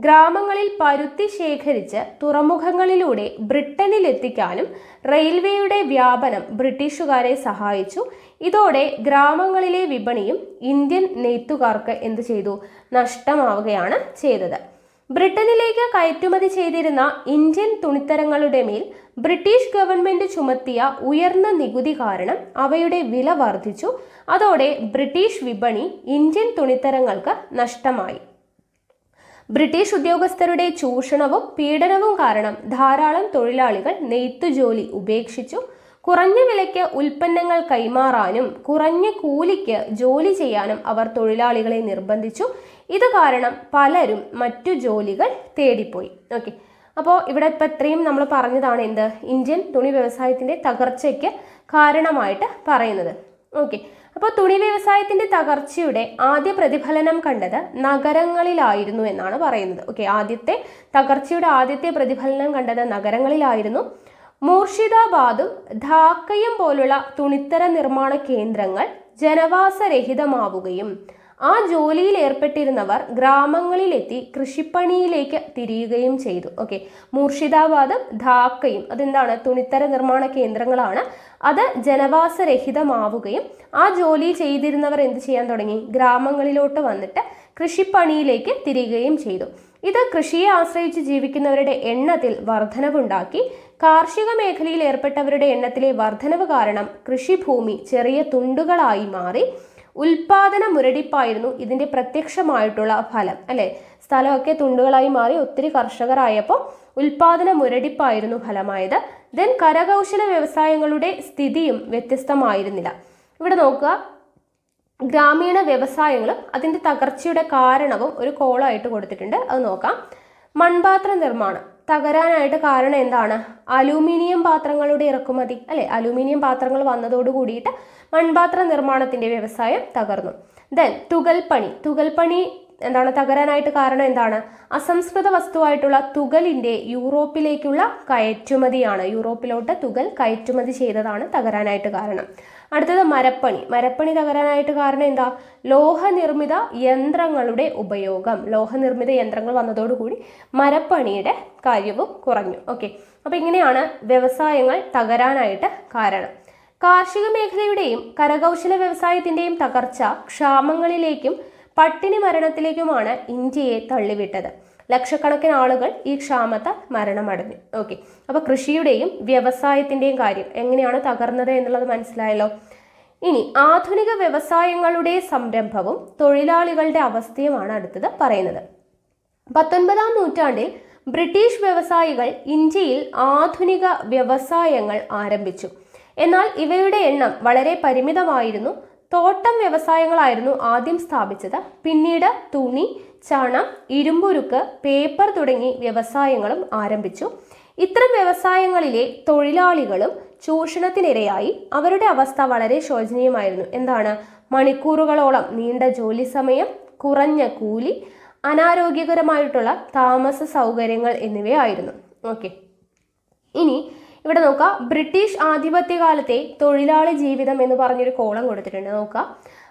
ഗ്രാമങ്ങളിൽ പരുത്തി ശേഖരിച്ച് തുറമുഖങ്ങളിലൂടെ ബ്രിട്ടനിൽ എത്തിക്കാനും റെയിൽവേയുടെ വ്യാപനം ബ്രിട്ടീഷുകാരെ സഹായിച്ചു. ഇതോടെ ഗ്രാമങ്ങളിലെ വിപണിയും ഇന്ത്യൻ നെയ്ത്തുകാർക്ക് എന്ത് ചെയ്തു? നഷ്ടമാവുകയാണ് ചെയ്തത്. ബ്രിട്ടനിലേക്ക് കയറ്റുമതി ചെയ്തിരുന്ന ഇന്ത്യൻ തുണിത്തരങ്ങളുടെ മേൽ ബ്രിട്ടീഷ് ഗവൺമെന്റ് ചുമത്തിയ ഉയർന്ന നികുതി കാരണം അവയുടെ വില വർദ്ധിച്ചു. അതോടെ ബ്രിട്ടീഷ് വിപണി ഇന്ത്യൻ തുണിത്തരങ്ങൾക്ക് നഷ്ടമായി. ബ്രിട്ടീഷ് ഉദ്യോഗസ്ഥരുടെ ചൂഷണവും പീഡനവും കാരണം ധാരാളം തൊഴിലാളികൾ നെയ്ത്തുജോലി ഉപേക്ഷിച്ചു. കുറഞ്ഞ വിലയ്ക്ക് ഉൽപ്പന്നങ്ങൾ കൈമാറാനും കുറഞ്ഞ കൂലിക്ക് ജോലി ചെയ്യാനും അവർ തൊഴിലാളികളെ നിർബന്ധിച്ചു. ഇത് കാരണം പലരും മറ്റു ജോലികൾ തേടിപ്പോയി. ഓക്കെ, അപ്പോൾ ഇവിടെ ഇപ്പം ഇത്രയും നമ്മൾ പറഞ്ഞതാണ് എന്ത്? ഇന്ത്യൻ തുണി വ്യവസായത്തിന്റെ തകർച്ചയ്ക്ക് കാരണമായിട്ട് പറയുന്നത്. ഓക്കെ, അപ്പോൾ തുണി വ്യവസായത്തിന്റെ തകർച്ചയുടെ ആദ്യ പ്രതിഫലനം കണ്ടത് നഗരങ്ങളിലായിരുന്നു എന്നാണ് പറയുന്നത്. ഓക്കെ, തകർച്ചയുടെ ആദ്യത്തെ പ്രതിഫലനം കണ്ടത് നഗരങ്ങളിലായിരുന്നു. മൂർഷിദാബാദും ധാക്കയും പോലുള്ള തുണിത്തര നിർമ്മാണ കേന്ദ്രങ്ങൾ ജനവാസരഹിതമാവുകയും ആ ജോലിയിൽ ഏർപ്പെട്ടിരുന്നവർ ഗ്രാമങ്ങളിലെത്തി കൃഷിപ്പണിയിലേക്ക് തിരിയുകയും ചെയ്തു. ഓക്കെ, മൂർഷിദാബാദും ധാക്കയും അതെന്താണ്? തുണിത്തര നിർമ്മാണ കേന്ദ്രങ്ങളാണ്. അത് ജനവാസരഹിതമാവുകയും ആ ജോലി ചെയ്തിരുന്നവർ എന്ത് ചെയ്യാൻ തുടങ്ങി? ഗ്രാമങ്ങളിലോട്ട് വന്നിട്ട് കൃഷിപ്പണിയിലേക്ക് തിരിയുകയും ചെയ്തു. ഇത് കൃഷിയെ ആശ്രയിച്ച് ജീവിക്കുന്നവരുടെ എണ്ണത്തിൽ വർധനവുണ്ടാക്കി. കാർഷിക മേഖലയിൽ ഏർപ്പെട്ടവരുടെ എണ്ണത്തിലെ വർധനവ് കാരണം കൃഷിഭൂമി ചെറിയ തുണ്ടുകളായി മാറി. ഉൽപാദന മുരടിപ്പായിരുന്നു ഇതിന്റെ പ്രത്യക്ഷമായിട്ടുള്ള ഫലം അല്ലെ. സ്ഥലമൊക്കെ തുണ്ടുകളായി മാറി, ഒത്തിരി കർഷകരായപ്പോൾ ഉൽപാദന മുരടിപ്പായിരുന്നു ഫലമായത്. ദെൻ കരകൗശല വ്യവസായങ്ങളുടെ സ്ഥിതിയും വ്യത്യസ്തമായിരുന്നില്ല. ഇവിടെ നോക്കുക, ഗ്രാമീണ വ്യവസായങ്ങളും അതിന്റെ തകർച്ചയുടെ കാരണവും ഒരു കോളമായിട്ട് കൊടുത്തിട്ടുണ്ട്, അത് നോക്കാം. മൺപാത്ര നിർമ്മാണം തകരാനായിട്ട് കാരണം എന്താണ്? അലൂമിനിയം പാത്രങ്ങളുടെ ഇറക്കുമതി അല്ലെ. അലൂമിനിയം പാത്രങ്ങൾ വന്നതോട് കൂടിയിട്ട് മൺപാത്ര നിർമ്മാണത്തിന്റെ വ്യവസായം തകർന്നു. ദെൻ തുകൽപ്പണി എന്താണ് തകരാനായിട്ട് കാരണം? എന്താണ്? അസംസ്കൃത വസ്തുവായിട്ടുള്ള തുകലിന്റെ യൂറോപ്പിലേക്കുള്ള കയറ്റുമതിയാണ്. യൂറോപ്പിലോട്ട് തുകൽ കയറ്റുമതി ചെയ്തതാണ് തകരാനായിട്ട് കാരണം. അടുത്തത് മരപ്പണി തകരാനായിട്ട് കാരണം എന്താ? ലോഹനിർമ്മിത യന്ത്രങ്ങളുടെ ഉപയോഗം. ലോഹനിർമ്മിത യന്ത്രങ്ങൾ വന്നതോടുകൂടി മരപ്പണിയുടെ കാര്യവും കുറഞ്ഞു. ഓക്കെ, അപ്പൊ ഇങ്ങനെയാണ് വ്യവസായങ്ങൾ തകരാനായിട്ട് കാരണം. കാർഷിക മേഖലയുടെയും കരകൗശല വ്യവസായത്തിന്റെയും തകർച്ച ക്ഷാമങ്ങളിലേക്കും പട്ടിണി മരണത്തിലേക്കുമാണ് ഇന്ത്യയെ തള്ളിവിട്ടത്. ലക്ഷക്കണക്കിന് ആളുകൾ ഈ ക്ഷാമത്താൽ മരണമടഞ്ഞു. ഓക്കെ, അപ്പൊ കൃഷിയുടെയും വ്യവസായത്തിന്റെയും കാര്യം എങ്ങനെയാണ് തകർന്നത് എന്നുള്ളത് മനസ്സിലായല്ലോ. ഇനി ആധുനിക വ്യവസായങ്ങളുടെ സംരംഭവും തൊഴിലാളികളുടെ അവസ്ഥയുമാണ് അടുത്തത് പറയുന്നത്. 19-ാം നൂറ്റാണ്ടിൽ ബ്രിട്ടീഷ് വ്യവസായികൾ ഇന്ത്യയിൽ ആധുനിക വ്യവസായങ്ങൾ ആരംഭിച്ചു. എന്നാൽ ഇവയുടെ എണ്ണം വളരെ പരിമിതമായിരുന്നു. തോട്ടം വ്യവസായങ്ങളായിരുന്നു ആദ്യം സ്ഥാപിച്ചത്. പിന്നീട് തുണി, ചണം, ഇരുമ്പുരുക്ക്, പേപ്പർ തുടങ്ങി വ്യവസായങ്ങളും ആരംഭിച്ചു. ഇത്തരം വ്യവസായങ്ങളിലെ തൊഴിലാളികളും ചൂഷണത്തിനിരയായി. അവരുടെ അവസ്ഥ വളരെ ശോചനീയമായിരുന്നു. എന്താണ്? മണിക്കൂറുകളോളം നീണ്ട ജോലി സമയം, കുറഞ്ഞ കൂലി, അനാരോഗ്യകരമായിട്ടുള്ള താമസ സൗകര്യങ്ങൾ എന്നിവയായിരുന്നു. ഓക്കെ, ഇനി ഇവിടെ നോക്കുക, ബ്രിട്ടീഷ് ആധിപത്യകാലത്തെ തൊഴിലാളി ജീവിതം എന്ന് പറഞ്ഞൊരു കോളം കൊടുത്തിട്ടുണ്ട്. നോക്കുക,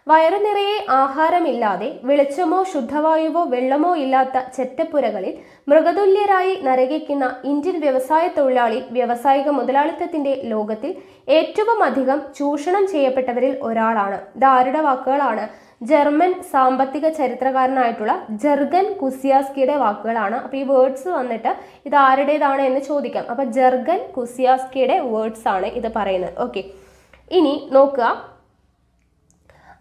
വയറു നിറയെ ആഹാരമില്ലാതെ വെളിച്ചമോ ശുദ്ധവായുവോ വെള്ളമോ ഇല്ലാത്ത ചെറ്റപ്പുരകളിൽ മൃഗതുല്യരായി നരകിക്കുന്ന ഇന്ത്യൻ വ്യവസായ തൊഴിലാളി വ്യാവസായിക മുതലാളിത്തത്തിന്റെ ലോകത്തിൽ ഏറ്റവും അധികം ചൂഷണം ചെയ്യപ്പെട്ടവരിൽ ഒരാളാണ്. ഇത് ആരുടെ വാക്കുകളാണ്? ജർമ്മൻ സാമ്പത്തിക ചരിത്രകാരനായിട്ടുള്ള ജർഗൻ കുസിയാസ്കിയുടെ വാക്കുകളാണ്. അപ്പൊ ഈ വേർഡ്സ് വന്നിട്ട് ഇത് ആരുടേതാണ് എന്ന് ചോദിക്കാം. അപ്പൊ ജർഗൻ കുസിയാസ്കിയുടെ വേർഡ്സ് ആണ് ഇത് പറയുന്നത്. ഓക്കെ, ഇനി നോക്കുക,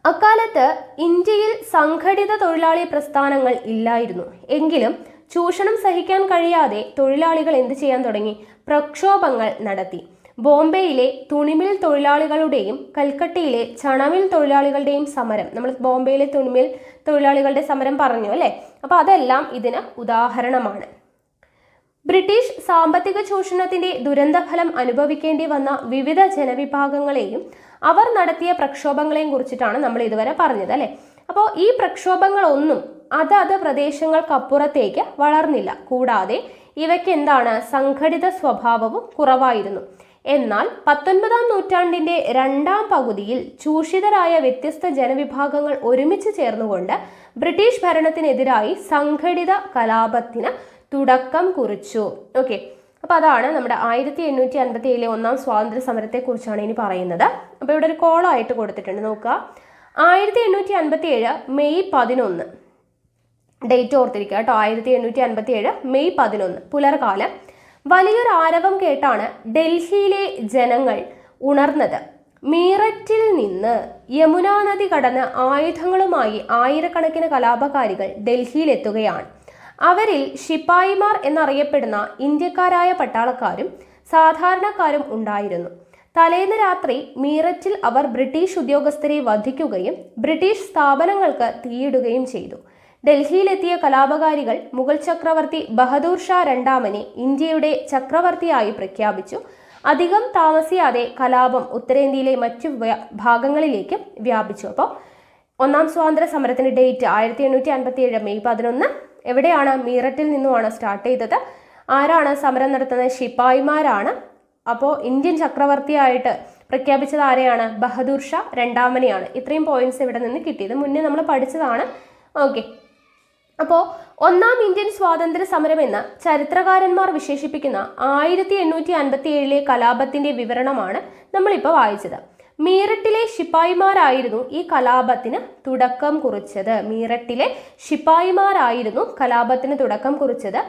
അക്കാലത്ത് ഇന്ത്യയിൽ സംഘടിത തൊഴിലാളി പ്രസ്ഥാനങ്ങൾ ഇല്ലായിരുന്നു. എങ്കിലും ചൂഷണം സഹിക്കാൻ കഴിയാതെ തൊഴിലാളികൾ എന്ത് ചെയ്യാൻ തുടങ്ങി? പ്രക്ഷോഭങ്ങൾ നടത്തി. ബോംബെയിലെ തുണിമിൽ തൊഴിലാളികളുടെയും കൽക്കട്ടയിലെ ചണമിൽ തൊഴിലാളികളുടെയും സമരം, നമ്മൾ ബോംബെയിലെ തുണിമിൽ തൊഴിലാളികളുടെ സമരം പറഞ്ഞു അല്ലേ, അപ്പോൾ അതെല്ലാം ഇതിന് ഉദാഹരണമാണ്. ബ്രിട്ടീഷ് സാമ്പത്തിക ചൂഷണത്തിന്റെ ദുരന്തഫലം അനുഭവിക്കേണ്ടി വന്ന വിവിധ ജനവിഭാഗങ്ങളെയും അവർ നടത്തിയ പ്രക്ഷോഭങ്ങളെയും കുറിച്ചിട്ടാണ് നമ്മൾ ഇതുവരെ പറഞ്ഞത് അല്ലേ. അപ്പോൾ ഈ പ്രക്ഷോഭങ്ങളൊന്നും അതത് പ്രദേശങ്ങൾക്കപ്പുറത്തേക്ക് വളർന്നില്ല. കൂടാതെ ഇവയ്ക്ക് എന്താണ്, സംഘടിത സ്വഭാവവും കുറവായിരുന്നു. എന്നാൽ 19-ാം നൂറ്റാണ്ടിന്റെ രണ്ടാം പകുതിയിൽ ചൂഷിതരായ വ്യത്യസ്ത ജനവിഭാഗങ്ങൾ ഒരുമിച്ച് ചേർന്നുകൊണ്ട് ബ്രിട്ടീഷ് ഭരണത്തിനെതിരായി സംഘടിത കലാപത്തിന് തുടക്കം കുറിച്ചു. ഓക്കെ, അപ്പോൾ അതാണ് നമ്മുടെ 1857 ഒന്നാം സ്വാതന്ത്ര്യ സമരത്തെ കുറിച്ചാണ് ഇനി പറയുന്നത്. അപ്പോൾ ഇവിടെ ഒരു കോളായിട്ട് കൊടുത്തിട്ടുണ്ട്, നോക്കുക. 1857 മെയ് 11, ഡേറ്റ് ഓർത്തിരിക്കുക കേട്ടോ. 1857 മെയ് 11 പുലർകാലം വലിയൊരു ആരവം കേട്ടാണ് ഡൽഹിയിലെ ജനങ്ങൾ ഉണർന്നത്. മീററ്റിൽ നിന്ന് യമുനാ നദി കടന്ന് ആയുധങ്ങളുമായി ആയിരക്കണക്കിന് കലാപകാരികൾ ഡൽഹിയിലെത്തുകയാണ്. അവരിൽ ശിപ്പായിമാർ എന്നറിയപ്പെടുന്ന ഇന്ത്യക്കാരായ പട്ടാളക്കാരും സാധാരണക്കാരും ഉണ്ടായിരുന്നു. തലേന്ന് രാത്രി മീററ്റിൽ അവർ ബ്രിട്ടീഷ് ഉദ്യോഗസ്ഥരെ വധിക്കുകയും ബ്രിട്ടീഷ് സ്ഥാപനങ്ങൾക്ക് തീയിടുകയും ചെയ്തു. ഡൽഹിയിലെത്തിയ കലാപകാരികൾ മുഗൾ ചക്രവർത്തി ബഹദൂർ ഷാ രണ്ടാമനെ ഇന്ത്യയുടെ ചക്രവർത്തിയായി പ്രഖ്യാപിച്ചു. അധികം താമസിയാതെ കലാപം ഉത്തരേന്ത്യയിലെ മറ്റു ഭാഗങ്ങളിലേക്കും വ്യാപിച്ചു. അപ്പോൾ ഒന്നാം സ്വാതന്ത്ര്യ സമരത്തിന്റെ ഡേറ്റ് 1857 മെയ് 11. എവിടെയാണ്? മീററ്റിൽ നിന്നുമാണ് സ്റ്റാർട്ട് ചെയ്തത്. ആരാണ് സമരം നടത്തുന്നത്? ശിപ്പായിമാരാണ്. അപ്പോൾ ഇന്ത്യൻ ചക്രവർത്തിയായിട്ട് പ്രഖ്യാപിച്ചത് ആരെയാണ്? ബഹദൂർ ഷാ രണ്ടാമനെയാണ്. ഇത്രയും പോയിന്റ്സ് ഇവിടെ നിന്ന് കിട്ടിയത് മുന്നേ നമ്മൾ പഠിച്ചതാണ്. ഓക്കെ, അപ്പോൾ ഒന്നാം ഇന്ത്യൻ സ്വാതന്ത്ര്യ സമരം എന്ന ചരിത്രകാരന്മാർ വിശേഷിപ്പിക്കുന്ന 1857 കലാപത്തിന്റെ വിവരണമാണ് നമ്മളിപ്പോൾ വായിച്ചത്. മീററ്റിലെ ശിപ്പായിമാരായിരുന്നു ഈ കലാപത്തിന് തുടക്കം കുറിച്ചത്. മീററ്റിലെ ശിപ്പായിമാരായിരുന്നു കലാപത്തിന് തുടക്കം കുറിച്ചത്.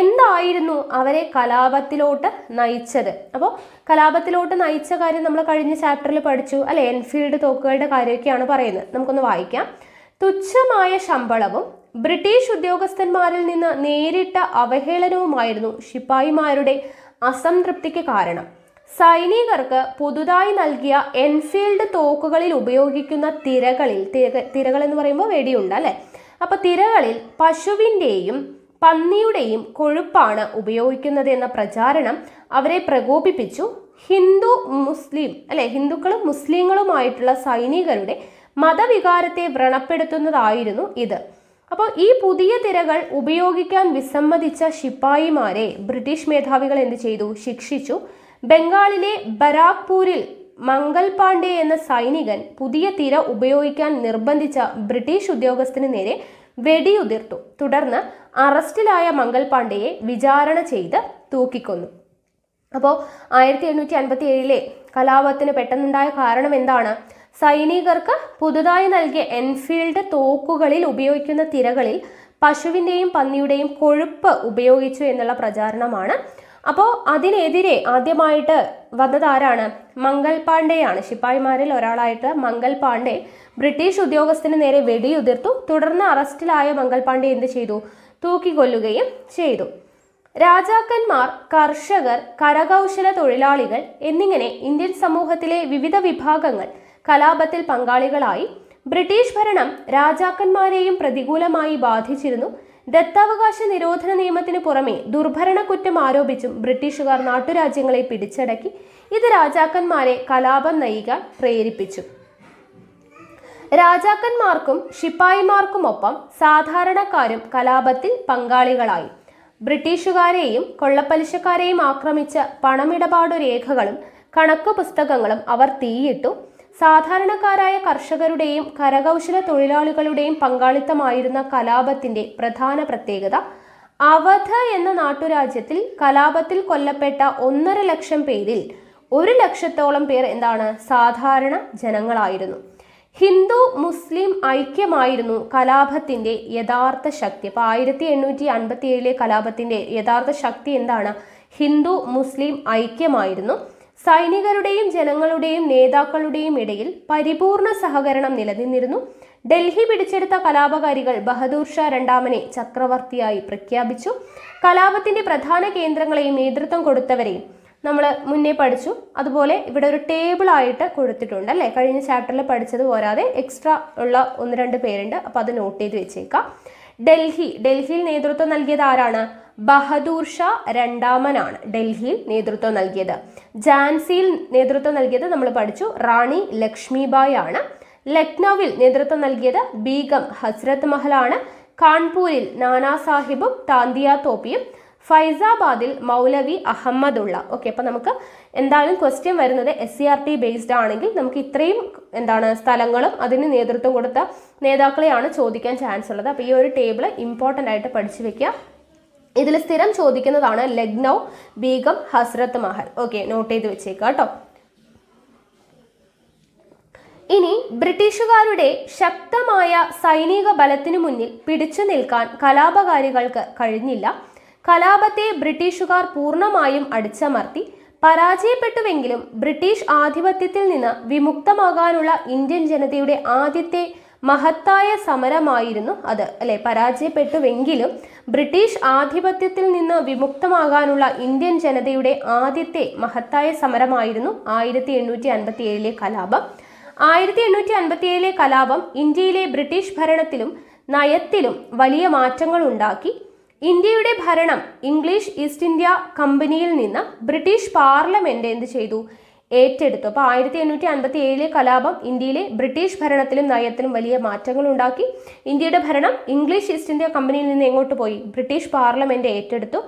എന്തായിരുന്നു അവരെ കലാപത്തിലോട്ട് നയിച്ചത്? അപ്പോൾ കലാപത്തിലോട്ട് നയിച്ച കാര്യം നമ്മൾ കഴിഞ്ഞ ചാപ്റ്ററിൽ പഠിച്ചു അല്ലെ. എൻഫീൽഡ് തോക്കുകളുടെ കാര്യമൊക്കെയാണ് പറയുന്നത്. നമുക്കൊന്ന് വായിക്കാം. തുച്ഛമായ ശമ്പളവും ബ്രിട്ടീഷ് ഉദ്യോഗസ്ഥന്മാരിൽ നിന്ന് നേരിട്ട അവഹേളനവുമായിരുന്നു ശിപ്പായിമാരുടെ അസംതൃപ്തിക്ക് കാരണം. സൈനികർക്ക് പുതുതായി നൽകിയ എൻഫീൽഡ് തോക്കുകളിൽ ഉപയോഗിക്കുന്ന തിരകൾ എന്ന് പറയുമ്പോൾ വെടിയുണ്ട് അല്ലെ. അപ്പൊ തിരകളിൽ പശുവിൻ്റെയും പന്നിയുടെയും കൊഴുപ്പാണ് ഉപയോഗിക്കുന്നത് എന്ന പ്രചാരണം അവരെ പ്രകോപിപ്പിച്ചു. ഹിന്ദുക്കളും മുസ്ലിങ്ങളുമായിട്ടുള്ള സൈനികരുടെ മതവികാരത്തെ വ്രണപ്പെടുത്തുന്നതായിരുന്നു ഇത്. അപ്പോൾ ഈ പുതിയ തിരകൾ ഉപയോഗിക്കാൻ വിസമ്മതിച്ച ശിപ്പായിമാരെ ബ്രിട്ടീഷ് മേധാവികൾ എന്ത് ചെയ്തു? ശിക്ഷിച്ചു. ബംഗാളിലെ ബരാക്പൂരിൽ മംഗൽ പാണ്ഡെ എന്ന സൈനികൻ പുതിയ തിര ഉപയോഗിക്കാൻ നിർബന്ധിച്ച ബ്രിട്ടീഷ് ഉദ്യോഗസ്ഥന് നേരെ വെടിയുതിർത്തു. തുടർന്ന് അറസ്റ്റിലായ മംഗൽ പാണ്ഡെയെ വിചാരണ ചെയ്ത് തൂക്കിക്കൊന്നു. അപ്പോൾ 1857 കലാപത്തിന് പെട്ടെന്നുണ്ടായ കാരണം എന്താണ്? സൈനികർക്ക് പുതുതായി നൽകിയ എൻഫീൽഡ് തോക്കുകളിൽ ഉപയോഗിക്കുന്ന തിരകളിൽ പശുവിൻ്റെയും പന്നിയുടെയും കൊഴുപ്പ് ഉപയോഗിച്ചു എന്നുള്ള പ്രചാരണമാണ്. അപ്പോൾ അതിനെതിരെ ആദ്യമായിട്ട് വന്നത് ആരാണ്? മംഗൽ പാണ്ഡെയാണ്. ശിപ്പായിമാരിൽ ഒരാളായിട്ട് മംഗൽ പാണ്ഡെ ബ്രിട്ടീഷ് ഉദ്യോഗസ്ഥന് നേരെ വെടിയുതിർത്തു. തുടർന്ന് അറസ്റ്റിലായ മംഗൽ പാണ്ഡെ എന്ത് ചെയ്തു? തൂക്കിക്കൊല്ലുകയും ചെയ്തു. രാജാക്കന്മാർ, കർഷകർ, കരകൗശല തൊഴിലാളികൾ എന്നിങ്ങനെ ഇന്ത്യൻ സമൂഹത്തിലെ വിവിധ വിഭാഗങ്ങൾ കലാപത്തിൽ പങ്കാളികളായി. ബ്രിട്ടീഷ് ഭരണം രാജാക്കന്മാരെയും പ്രതികൂലമായി ബാധിച്ചിരുന്നു. ദത്താവകാശ നിരോധന നിയമത്തിന് പുറമെ ദുർഭരണ കുറ്റം ആരോപിച്ചും ബ്രിട്ടീഷുകാർ നാട്ടുരാജ്യങ്ങളെ പിടിച്ചടക്കി. ഇത് രാജാക്കന്മാരെ കലാപം നയിക്കാൻ പ്രേരിപ്പിച്ചു. രാജാക്കന്മാർക്കും ശിപ്പായിമാർക്കുമൊപ്പം സാധാരണക്കാരും കലാപത്തിൽ പങ്കാളികളായി. ബ്രിട്ടീഷുകാരെയും കൊള്ളപ്പലിശക്കാരെയും ആക്രമിച്ച പണമിടപാടു രേഖകളും കണക്കു പുസ്തകങ്ങളും അവർ തീയിട്ടു. സാധാരണക്കാരായ കർഷകരുടെയും കരകൗശല തൊഴിലാളികളുടെയും പങ്കാളിത്തമായിരുന്ന കലാപത്തിന്റെ പ്രധാന പ്രത്യേകത അവധ എന്ന നാട്ടുരാജ്യത്തിൽ കലാപത്തിൽ കൊല്ലപ്പെട്ട 1.5 ലക്ഷം പേരിൽ 1 ലക്ഷത്തോളം പേർ എന്താണ്? സാധാരണ ജനങ്ങളായിരുന്നു. ഹിന്ദു മുസ്ലിം ഐക്യമായിരുന്നു കലാപത്തിന്റെ യഥാർത്ഥ ശക്തി. അപ്പോൾ 1857 കലാപത്തിന്റെ യഥാർത്ഥ ശക്തി എന്താണ്? ഹിന്ദു മുസ്ലിം ഐക്യമായിരുന്നു. സൈനികരുടെയും ജനങ്ങളുടെയും നേതാക്കളുടെയും ഇടയിൽ പരിപൂർണ സഹകരണം നിലനിന്നിരുന്നു. ഡൽഹി പിടിച്ചെടുത്ത കലാപകാരികൾ ബഹദൂർ ഷാ രണ്ടാമനെ ചക്രവർത്തിയായി പ്രഖ്യാപിച്ചു. കലാപത്തിന്റെ പ്രധാന കേന്ദ്രങ്ങളെയും നേതൃത്വം കൊടുത്തവരെയും നമ്മൾ മുന്നേ പഠിച്ചു. അതുപോലെ ഇവിടെ ഒരു ടേബിളായിട്ട് കൊടുത്തിട്ടുണ്ട് അല്ലേ, കഴിഞ്ഞ ചാപ്റ്ററിൽ പഠിച്ചത് പോരാതെ എക്സ്ട്രാ ഉള്ള 1-2 പേരുണ്ട്, അപ്പോൾ അത് നോട്ട് ചെയ്ത് വെച്ചേക്കാം. ഡൽഹിയിൽ നേതൃത്വം നൽകിയത് ആരാണ്? ബഹദൂർ ഷാ രണ്ടാമനാണ് ഡൽഹിയിൽ നേതൃത്വം നൽകിയത്. ഝാൻസിയിൽ നേതൃത്വം നൽകിയത് നമ്മൾ പഠിച്ചു, റാണി ലക്ഷ്മിബായി ആണ്. ലക്നൌവിൽ നേതൃത്വം നൽകിയത് ബീഗം ഹസ്രത്ത് മഹലാണ്. കാൺപൂരിൽ നാനാ സാഹിബും താന്തിയ തോപ്പിയും. ഫൈസാബാദിൽ മൗലവി അഹമ്മദുള്ള. ഓക്കെ, അപ്പോൾ നമുക്ക് എന്തായാലും ക്വസ്റ്റ്യൻ വരുന്നത് SCRT ബേസ്ഡ് ആണെങ്കിൽ നമുക്ക് ഇത്രയും സ്ഥലങ്ങളും അതിന് നേതൃത്വം കൊടുത്ത നേതാക്കളെയാണ് ചോദിക്കാൻ ചാൻസ് ഉള്ളത്. അപ്പോൾ ഈ ഒരു ടേബിൾ ഇമ്പോർട്ടൻ്റ് ആയിട്ട് പഠിച്ചു വെക്കുക. ഇതിൽ സ്ഥിരം ചോദിക്കുന്നതാണ് ലക്നൗ, ബീഗം ഹസ്രത്ത് മഹൽ. ഓക്കെ, നോട്ട് ചെയ്ത് വെച്ചേക്കുക കേട്ടോ. ഇനി ബ്രിട്ടീഷുകാരുടെ ശക്തമായ സൈനിക ബലത്തിനു മുന്നിൽ പിടിച്ചു നിൽക്കാൻ കലാപകാരികൾക്ക് കഴിഞ്ഞില്ല. കലാപത്തെ ബ്രിട്ടീഷുകാർ പൂർണ്ണമായും അടിച്ചമർത്തി. പരാജയപ്പെട്ടുവെങ്കിലും ബ്രിട്ടീഷ് ആധിപത്യത്തിൽ നിന്ന് വിമുക്തമാകാനുള്ള ഇന്ത്യൻ ജനതയുടെ ആദ്യത്തെ മഹത്തായ സമരമായിരുന്നു അത് അല്ലെ. പരാജയപ്പെട്ടുവെങ്കിലും ബ്രിട്ടീഷ് ആധിപത്യത്തിൽ നിന്ന് വിമുക്തമാകാനുള്ള ഇന്ത്യൻ ജനതയുടെ ആദ്യത്തെ മഹത്തായ സമരമായിരുന്നു 1857 കലാപം. 1857 കലാപം ഇന്ത്യയിലെ ബ്രിട്ടീഷ് ഭരണത്തിലും നയത്തിലും വലിയ മാറ്റങ്ങൾ ഉണ്ടാക്കി. ഇന്ത്യയുടെ ഭരണം ഇംഗ്ലീഷ് ഈസ്റ്റ് ഇന്ത്യ കമ്പനിയിൽ നിന്ന് ബ്രിട്ടീഷ് പാർലമെന്റ് എന്ത് ചെയ്തു? ഏറ്റെടുത്തു. അപ്പോൾ 1857 കലാപം ഇന്ത്യയിലെ ബ്രിട്ടീഷ് ഭരണത്തിലും നയത്തിലും വലിയ മാറ്റങ്ങൾ ഉണ്ടാക്കി. ഇന്ത്യയുടെ ഭരണം ഇംഗ്ലീഷ് ഈസ്റ്റ് ഇന്ത്യ കമ്പനിയിൽ നിന്ന് എങ്ങോട്ട് പോയി? ബ്രിട്ടീഷ് പാർലമെന്റ് ഏറ്റെടുത്തു.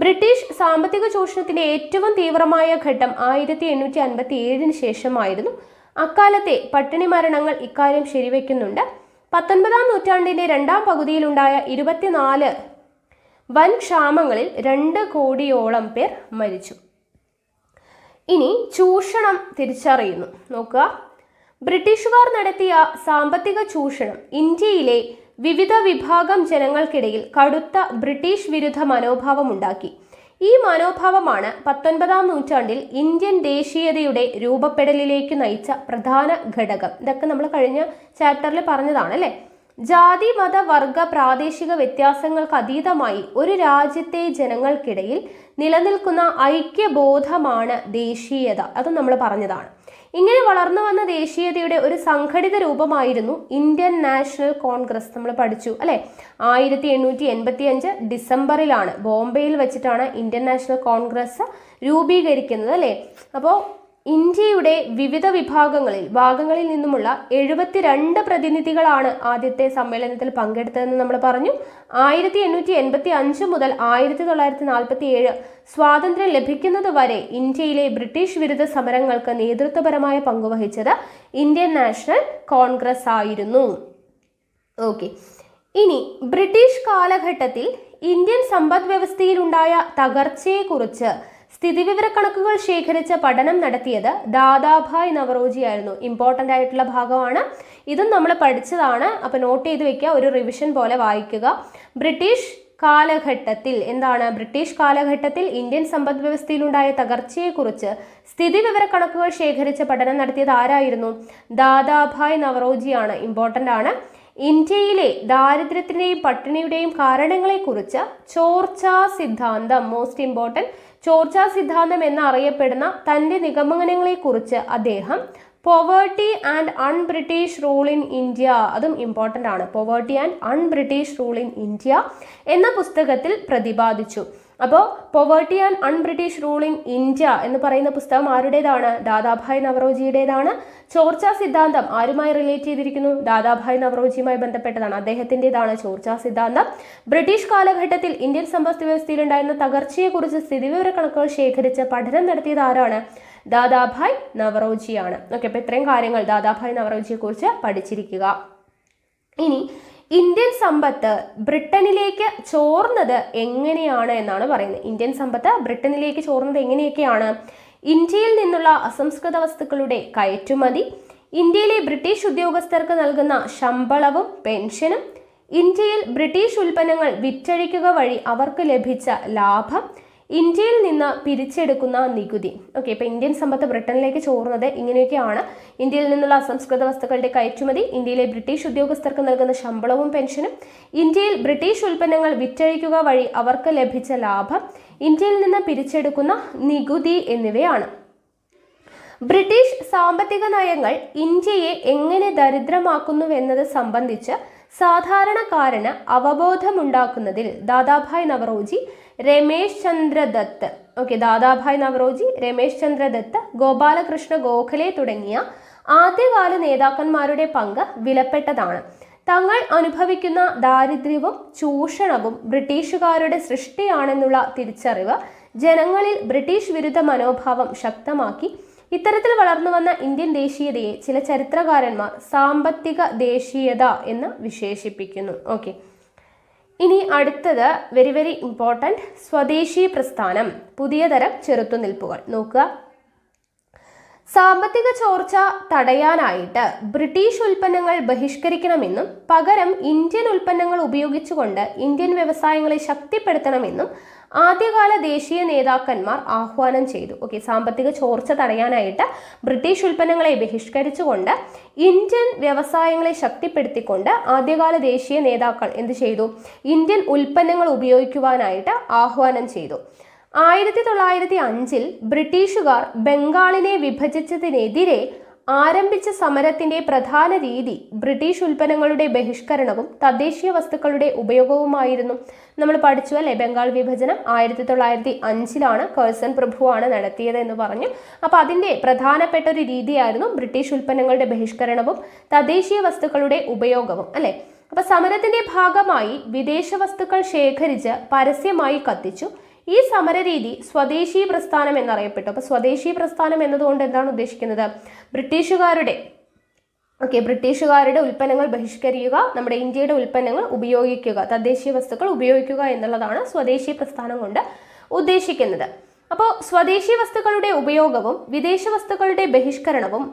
ബ്രിട്ടീഷ് സാമ്പത്തിക ചൂഷണത്തിന്റെ ഏറ്റവും തീവ്രമായ ഘട്ടം 1857 ശേഷമായിരുന്നു. അക്കാലത്തെ പട്ടിണി മരണങ്ങൾ ഇക്കാര്യം ശരിവെക്കുന്നുണ്ട്. 19-ാം നൂറ്റാണ്ടിന്റെ രണ്ടാം പകുതിയിലുണ്ടായ 24 വൻ ക്ഷാമങ്ങളിൽ 2 കോടിയോളം പേർ മരിച്ചു. ഇനി ചൂഷണം തിരിച്ചറിയുന്നു. നോക്കുക, ബ്രിട്ടീഷുകാർ നടത്തിയ സാമ്പത്തിക ചൂഷണം ഇന്ത്യയിലെ വിവിധ വിഭാഗം ജനങ്ങൾക്കിടയിൽ കടുത്ത ബ്രിട്ടീഷ് വിരുദ്ധ മനോഭാവമുണ്ടാക്കി. ഈ മനോഭാവമാണ് 19-ാം നൂറ്റാണ്ടിൽ ഇന്ത്യൻ ദേശീയതയുടെ രൂപപ്പെടലിലേക്ക് നയിച്ച പ്രധാന ഘടകം. ഇതൊക്കെ നമ്മൾ കഴിഞ്ഞ ചാപ്റ്ററിൽ പറഞ്ഞതാണ് അല്ലേ. ജാതി, മത, വർഗ, പ്രാദേശിക വ്യത്യാസങ്ങൾക്ക് അതീതമായി ഒരു രാജ്യത്തെ ജനങ്ങൾക്കിടയിൽ നിലനിൽക്കുന്ന ഐക്യബോധമാണ് ദേശീയത. അത് നമ്മൾ പറഞ്ഞതാണ്. ഇങ്ങനെ വളർന്നു വന്ന ദേശീയതയുടെ ഒരു സംഘടിത രൂപമായിരുന്നു ഇന്ത്യൻ നാഷണൽ കോൺഗ്രസ്. നമ്മൾ പഠിച്ചു അല്ലെ. 1885 ഡിസംബറിലാണ് ബോംബെയിൽ വെച്ചിട്ടാണ് ഇന്ത്യൻ നാഷണൽ കോൺഗ്രസ് രൂപീകരിക്കുന്നത് അല്ലെ. അപ്പോൾ ഇന്ത്യയുടെ വിവിധ ഭാഗങ്ങളിൽ നിന്നുമുള്ള 72 പ്രതിനിധികളാണ് ആദ്യത്തെ സമ്മേളനത്തിൽ പങ്കെടുത്തതെന്ന് നമ്മൾ പറഞ്ഞു. 1885 മുതൽ 1947 സ്വാതന്ത്ര്യം ലഭിക്കുന്നത് വരെ ഇന്ത്യയിലെ ബ്രിട്ടീഷ് വിരുദ്ധ സമരങ്ങൾക്ക് നേതൃത്വപരമായ പങ്കുവഹിച്ചത് ഇന്ത്യൻ നാഷണൽ കോൺഗ്രസ് ആയിരുന്നു. ഓക്കെ, ഇനി ബ്രിട്ടീഷ് കാലഘട്ടത്തിൽ ഇന്ത്യൻ സമ്പദ് വ്യവസ്ഥയിലുണ്ടായ തകർച്ചയെക്കുറിച്ച് സ്ഥിതിവിവരക്കണക്കുകൾ ശേഖരിച്ച പഠനം നടത്തിയത് ദാദാഭായ് നവറോജി ആയിരുന്നു. ഇമ്പോർട്ടൻ്റ് ആയിട്ടുള്ള ഭാഗമാണ്. ഇതും നമ്മൾ പഠിച്ചതാണ്. അപ്പോൾ നോട്ട് ചെയ്ത് വെക്കുക, ഒരു റിവിഷൻ പോലെ വായിക്കുക. ബ്രിട്ടീഷ് കാലഘട്ടത്തിൽ ബ്രിട്ടീഷ് കാലഘട്ടത്തിൽ ഇന്ത്യൻ സമ്പദ് വ്യവസ്ഥയിലുണ്ടായ തകർച്ചയെക്കുറിച്ച് സ്ഥിതിവിവരക്കണക്കുകൾ ശേഖരിച്ച പഠനം നടത്തിയത് ആരായിരുന്നു? ദാദാഭായ് നവറോജിയാണ്. ഇമ്പോർട്ടൻ്റ് ആണ്. ഇന്ത്യയിലെ ദാരിദ്ര്യത്തിൻ്റെയും പട്ടിണിയുടെയും കാരണങ്ങളെക്കുറിച്ച് ചോർച്ചാ സിദ്ധാന്തം, മോസ്റ്റ് ഇമ്പോർട്ടൻറ്റ്, ചോർച്ചാ സിദ്ധാന്തം എന്നറിയപ്പെടുന്ന തൻ്റെ നിഗമനങ്ങളെക്കുറിച്ച് അദ്ദേഹം poverty and un-British rule in India, അതും ഇമ്പോർട്ടൻ്റ് ആണ്, poverty and un-British rule in India എന്ന പുസ്തകത്തിൽ പ്രതിപാദിച്ചു. അപ്പോൾ poverty and un-British rule in India എന്ന് പറയുന്ന പുസ്തകം ആരുടേതാണ്? ദാദാഭായ് നവറോജിയുടേതാണ്. ചോർച്ചാ സിദ്ധാന്തം ആരുമായി റിലേറ്റ് ചെയ്തിരിക്കുന്നു? ദാദാഭായ് നവറോജിയുമായി ബന്ധപ്പെട്ടതാണ്, അദ്ദേഹത്തിൻ്റെതാണ് ചോർച്ചാ സിദ്ധാന്തം. ബ്രിട്ടീഷ് കാലഘട്ടത്തിൽ ഇന്ത്യൻ സമ്പദ് വ്യവസ്ഥയിലുണ്ടായിരുന്ന തകർച്ചയെക്കുറിച്ച് സ്ഥിതിവിവര കണക്കുകൾ ശേഖരിച്ച് പഠനം നടത്തിയത് ആരാണ്? ദാദാഭായ് നവറോജിയാണ്. ഓക്കെ, അപ്പോൾ ഇത്രയും കാര്യങ്ങൾ ദാദാഭായ് നവറോജിയെ കുറിച്ച് പഠിച്ചിരിക്കുക. ഇനി ഇന്ത്യൻ സമ്പത്ത് ബ്രിട്ടനിലേക്ക് ചോർന്നത് എങ്ങനെയാണ് എന്നാണ് പറയുന്നത്. ഇന്ത്യൻ സമ്പത്ത് ബ്രിട്ടനിലേക്ക് ചോർന്നത് എങ്ങനെയൊക്കെയാണ്? ഇന്ത്യയിൽ നിന്നുള്ള അസംസ്കൃത വസ്തുക്കളുടെ കയറ്റുമതി, ഇന്ത്യയിലെ ബ്രിട്ടീഷ് ഉദ്യോഗസ്ഥർക്ക് നൽകുന്ന ശമ്പളവും പെൻഷനും, ഇന്ത്യയിൽ ബ്രിട്ടീഷ് ഉൽപ്പന്നങ്ങൾ വിറ്റഴിക്കുക വഴി അവർക്ക് ലഭിച്ച ലാഭം, ഇന്ത്യയിൽ നിന്ന് പിരിച്ചെടുക്കുന്ന നികുതി. ഓക്കെ, ഇപ്പൊ ഇന്ത്യൻ സമ്പത്ത് ബ്രിട്ടനിലേക്ക് ചോർന്നത് ഇങ്ങനെയൊക്കെയാണ്. ഇന്ത്യയിൽ നിന്നുള്ള അസംസ്കൃത വസ്തുക്കളുടെ കയറ്റുമതി, ഇന്ത്യയിലെ ബ്രിട്ടീഷ് ഉദ്യോഗസ്ഥർക്ക് നൽകുന്ന ശമ്പളവും പെൻഷനും, ഇന്ത്യയിൽ ബ്രിട്ടീഷ് ഉൽപ്പന്നങ്ങൾ വിറ്റഴിക്കുക വഴി അവർക്ക് ലഭിച്ച ലാഭം, ഇന്ത്യയിൽ നിന്ന് പിരിച്ചെടുക്കുന്ന നികുതി എന്നിവയാണ്. ബ്രിട്ടീഷ് സാമ്പത്തിക നയങ്ങൾ ഇന്ത്യയെ എങ്ങനെ ദരിദ്രമാക്കുന്നുവെന്നത് സംബന്ധിച്ച് സാധാരണക്കാരന് അവബോധമുണ്ടാക്കുന്നതിൽ ദാദാഭായ് നവറോജി, രമേശ് ചന്ദ്ര ദത്ത്, ദാദാഭായ് നവറോജി, രമേശ് ചന്ദ്ര ദത്ത്, ഗോപാലകൃഷ്ണ ഗോഖലെ തുടങ്ങിയ ആദ്യകാല നേതാക്കന്മാരുടെ പങ്ക് വിലപ്പെട്ടതാണ്. തങ്ങൾ അനുഭവിക്കുന്ന ദാരിദ്ര്യവും ചൂഷണവും ബ്രിട്ടീഷുകാരുടെ സൃഷ്ടിയാണെന്നുള്ള തിരിച്ചറിവ് ജനങ്ങളിൽ ബ്രിട്ടീഷ് വിരുദ്ധ മനോഭാവം ശക്തമാക്കി. ഇത്തരത്തിൽ വളർന്നു വന്ന ഇന്ത്യൻ ദേശീയതയെ ചില ചരിത്രകാരന്മാർ സാമ്പത്തിക ദേശീയത എന്ന് വിശേഷിപ്പിക്കുന്നു. ഓക്കെ, ഇനി അടുത്തത് വെരി വെരി ഇമ്പോർട്ടൻറ്റ്, സ്വദേശി പ്രസ്ഥാനം, പുതിയ തരം ചെറുത്തുനിൽപ്പുകൾ. നോക്കുക, സാമ്പത്തിക ചോർച്ച തടയാനായിട്ട് ബ്രിട്ടീഷ് ഉൽപ്പന്നങ്ങൾ ബഹിഷ്കരിക്കണമെന്നും പകരം ഇന്ത്യൻ ഉൽപ്പന്നങ്ങൾ ഉപയോഗിച്ചുകൊണ്ട് ഇന്ത്യൻ വ്യവസായങ്ങളെ ശക്തിപ്പെടുത്തണമെന്നും ആദ്യകാല ദേശീയ നേതാക്കന്മാർ ആഹ്വാനം ചെയ്തു. ഓക്കെ, സാമ്പത്തിക ചോർച്ച തടയാനായിട്ട് ബ്രിട്ടീഷ് ഉൽപ്പന്നങ്ങളെ ബഹിഷ്കരിച്ചുകൊണ്ട് ഇന്ത്യൻ വ്യവസായങ്ങളെ ശക്തിപ്പെടുത്തിക്കൊണ്ട് ആദ്യകാല ദേശീയ നേതാക്കൾ എന്ത് ചെയ്തു? ഇന്ത്യൻ ഉൽപ്പന്നങ്ങൾ ഉപയോഗിക്കുവാനായിട്ട് ആഹ്വാനം ചെയ്തു. 1905 ബ്രിട്ടീഷുകാർ ബംഗാളിനെ വിഭജിച്ചതിനെതിരെ ആരംഭിച്ച സമരത്തിന്റെ പ്രധാന രീതി ബ്രിട്ടീഷ് ഉൽപ്പന്നങ്ങളുടെ ബഹിഷ്കരണവും തദ്ദേശീയ വസ്തുക്കളുടെ ഉപയോഗവുമായിരുന്നു. നമ്മൾ പഠിച്ചു അല്ലെ, ബംഗാൾ വിഭജനം 1905 കഴ്സൺ പ്രഭുവാണ് നടത്തിയത് എന്ന് പറഞ്ഞു. അപ്പോൾ അതിന്റെ പ്രധാനപ്പെട്ട ഒരു രീതിയായിരുന്നു ബ്രിട്ടീഷ് ഉൽപ്പന്നങ്ങളുടെ ബഹിഷ്കരണവും തദ്ദേശീയ വസ്തുക്കളുടെ ഉപയോഗവും അല്ലെ. അപ്പൊ സമരത്തിന്റെ ഭാഗമായി വിദേശ വസ്തുക്കൾ ശേഖരിച്ച് പരസ്യമായി കത്തിച്ചു. ഈ സമരരീതി സ്വദേശി പ്രസ്ഥാനം എന്നറിയപ്പെട്ടു. അപ്പൊ സ്വദേശി പ്രസ്ഥാനം എന്നതുകൊണ്ട് എന്താണ് ഉദ്ദേശിക്കുന്നത്? ബ്രിട്ടീഷുകാരുടെ ഉൽപ്പന്നങ്ങൾ ബഹിഷ്കരിക്കുക, നമ്മുടെ ഇന്ത്യയുടെ ഉൽപ്പന്നങ്ങൾ ഉപയോഗിക്കുക, തദ്ദേശീയ വസ്തുക്കൾ ഉപയോഗിക്കുക എന്നുള്ളതാണ് സ്വദേശി പ്രസ്ഥാനം കൊണ്ട് ഉദ്ദേശിക്കുന്നത്. അപ്പോൾ സ്വദേശി വസ്തുക്കളുടെ ഉപയോഗവും വിദേശ വസ്തുക്കളുടെ ബഹിഷ്കരണവും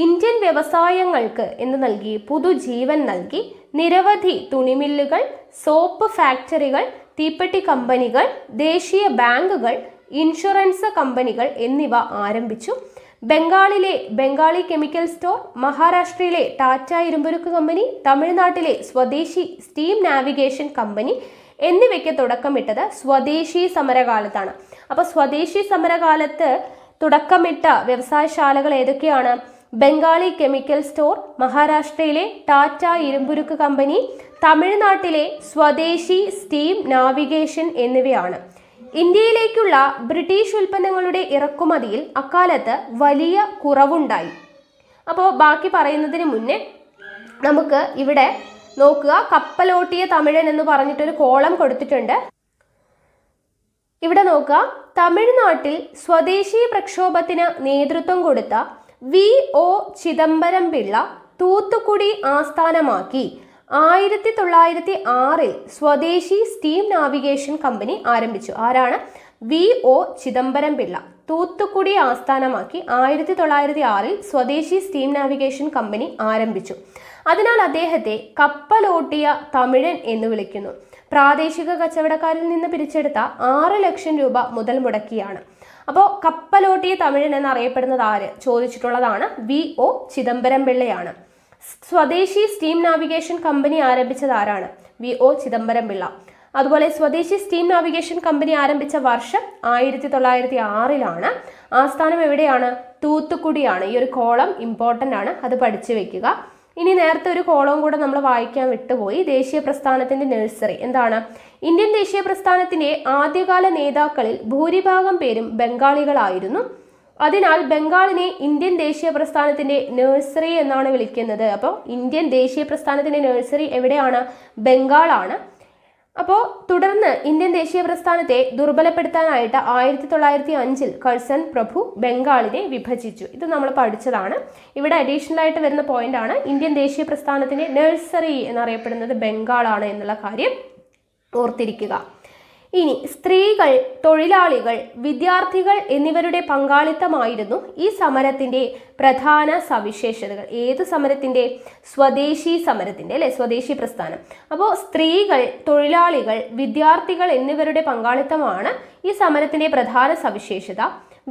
ഇന്ത്യൻ വ്യവസായങ്ങൾക്ക് എന്ന് നൽകി പുതുജീവൻ നൽകി. നിരവധി തുണിമില്ലുകൾ, സോപ്പ് ഫാക്ടറികൾ, തീപ്പെട്ടി കമ്പനികൾ, ദേശീയ ബാങ്കുകൾ, ഇൻഷുറൻസ് കമ്പനികൾ എന്നിവ ആരംഭിച്ചു. ബംഗാളിലെ ബംഗാളി കെമിക്കൽ സ്റ്റോർ, മഹാരാഷ്ട്രയിലെ ടാറ്റ ഇരുമ്പുരുക്ക് കമ്പനി, തമിഴ്നാട്ടിലെ സ്വദേശി സ്റ്റീം നാവിഗേഷൻ കമ്പനി എന്നിവയ്ക്ക് തുടക്കമിട്ടത് സ്വദേശി സമരകാലത്താണ്. അപ്പോൾ സ്വദേശി സമരകാലത്ത് തുടക്കമിട്ട വ്യവസായശാലകൾ ഏതൊക്കെയാണ്? ബംഗാളി കെമിക്കൽ സ്റ്റോർ, മഹാരാഷ്ട്രയിലെ ടാറ്റ ഇരുമ്പുരുക്ക് കമ്പനി, തമിഴ്നാട്ടിലെ സ്വദേശി സ്റ്റീം നാവിഗേഷൻ എന്നിവയാണ്. ഇന്ത്യയിലേക്കുള്ള ബ്രിട്ടീഷ് ഉൽപ്പന്നങ്ങളുടെ ഇറക്കുമതിയിൽ അക്കാലത്ത് വലിയ കുറവുണ്ടായി. അപ്പോൾ ബാക്കി പറയുന്നതിന് മുന്നേ നമുക്ക് ഇവിടെ നോക്കുക, കപ്പലോട്ടിയ തമിഴൻ എന്ന് പറഞ്ഞിട്ടൊരു കോളം കൊടുത്തിട്ടുണ്ട്. ഇവിടെ നോക്കുക, തമിഴ്നാട്ടിൽ സ്വദേശി പ്രക്ഷോഭത്തിന് നേതൃത്വം കൊടുത്ത V.O. ചിദംബരം പിള്ള തൂത്തുക്കുടി ആസ്ഥാനമാക്കി 1906 സ്വദേശി സ്റ്റീം നാവിഗേഷൻ കമ്പനി ആരംഭിച്ചു. ആരാണ്? V.O. ചിദംബരം പിള്ള തൂത്തുക്കുടി ആസ്ഥാനമാക്കി 1906 സ്വദേശി സ്റ്റീം നാവിഗേഷൻ കമ്പനി ആരംഭിച്ചു. അതിനാൽ അദ്ദേഹത്തെ കപ്പലോട്ടിയ തമിഴൻ എന്ന് വിളിക്കുന്നു. പ്രാദേശിക കച്ചവടക്കാരിൽ നിന്ന് പിരിച്ചെടുത്ത 6 ലക്ഷം രൂപ മുതൽ മുടക്കിയാണ്. അപ്പോൾ കപ്പലോട്ടിയ തമിഴൻ എന്നറിയപ്പെടുന്നത് ആര്? ചോദിച്ചിട്ടുള്ളതാണ്. V.O. ചിദംബരം പിള്ളയാണ്. സ്വദേശി സ്റ്റീം നാവിഗേഷൻ കമ്പനി ആരംഭിച്ചത് ആരാണ്? V.O. ചിദംബരം പിള്ള. അതുപോലെ സ്വദേശി സ്റ്റീം നാവിഗേഷൻ കമ്പനി ആരംഭിച്ച വർഷം 1906 ആസ്ഥാനം എവിടെയാണ്? തൂത്തുക്കുടിയാണ്. ഈ ഒരു കോളം ഇമ്പോർട്ടൻ്റ് ആണ്, അത് പഠിച്ചു വെക്കുക. ഇനി നേരത്തെ ഒരു കോളവും കൂടെ നമ്മൾ വായിക്കാൻ വിട്ടുപോയി. ദേശീയ പ്രസ്ഥാനത്തിന്റെ നഴ്സറി എന്താണ്? ഇന്ത്യൻ ദേശീയ പ്രസ്ഥാനത്തിന്റെ ആദ്യകാല നേതാക്കളിൽ ഭൂരിഭാഗം പേരും ബംഗാളികളായിരുന്നു. അതിനാൽ ബംഗാളിനെ ഇന്ത്യൻ ദേശീയ പ്രസ്ഥാനത്തിന്റെ നഴ്സറി എന്നാണ് വിളിക്കുന്നത്. അപ്പോൾ ഇന്ത്യൻ ദേശീയ പ്രസ്ഥാനത്തിന്റെ നഴ്സറി എവിടെയാണ്? ബംഗാളാണ്. അപ്പോൾ തുടർന്ന് ഇന്ത്യൻ ദേശീയ പ്രസ്ഥാനത്തെ ദുർബലപ്പെടുത്താനായിട്ട് 1905 കഴ്സൺ പ്രഭു ബംഗാളിനെ വിഭജിച്ചു. ഇത് നമ്മൾ പഠിച്ചതാണ്. ഇവിടെ അഡീഷണൽ ആയിട്ട് വരുന്ന പോയിന്റ് ആണ്, ഇന്ത്യൻ ദേശീയ പ്രസ്ഥാനത്തിന്റെ നഴ്സറി എന്നറിയപ്പെടുന്നത് ബംഗാളാണ് എന്നുള്ള കാര്യം ഓർത്തിരിക്കുക. ഇനി സ്ത്രീകൾ, തൊഴിലാളികൾ, വിദ്യാർത്ഥികൾ എന്നിവരുടെ പങ്കാളിത്തമായിരുന്നു ഈ സമരത്തിന്റെ പ്രധാന സവിശേഷതകൾ. ഏത് സമരത്തിന്റെ? സ്വദേശി സമരത്തിന്റെ, അല്ലെ, സ്വദേശി പ്രസ്ഥാനം. അപ്പോൾ സ്ത്രീകൾ, തൊഴിലാളികൾ, വിദ്യാർത്ഥികൾ എന്നിവരുടെ പങ്കാളിത്തമാണ് ഈ സമരത്തിന്റെ പ്രധാന സവിശേഷത.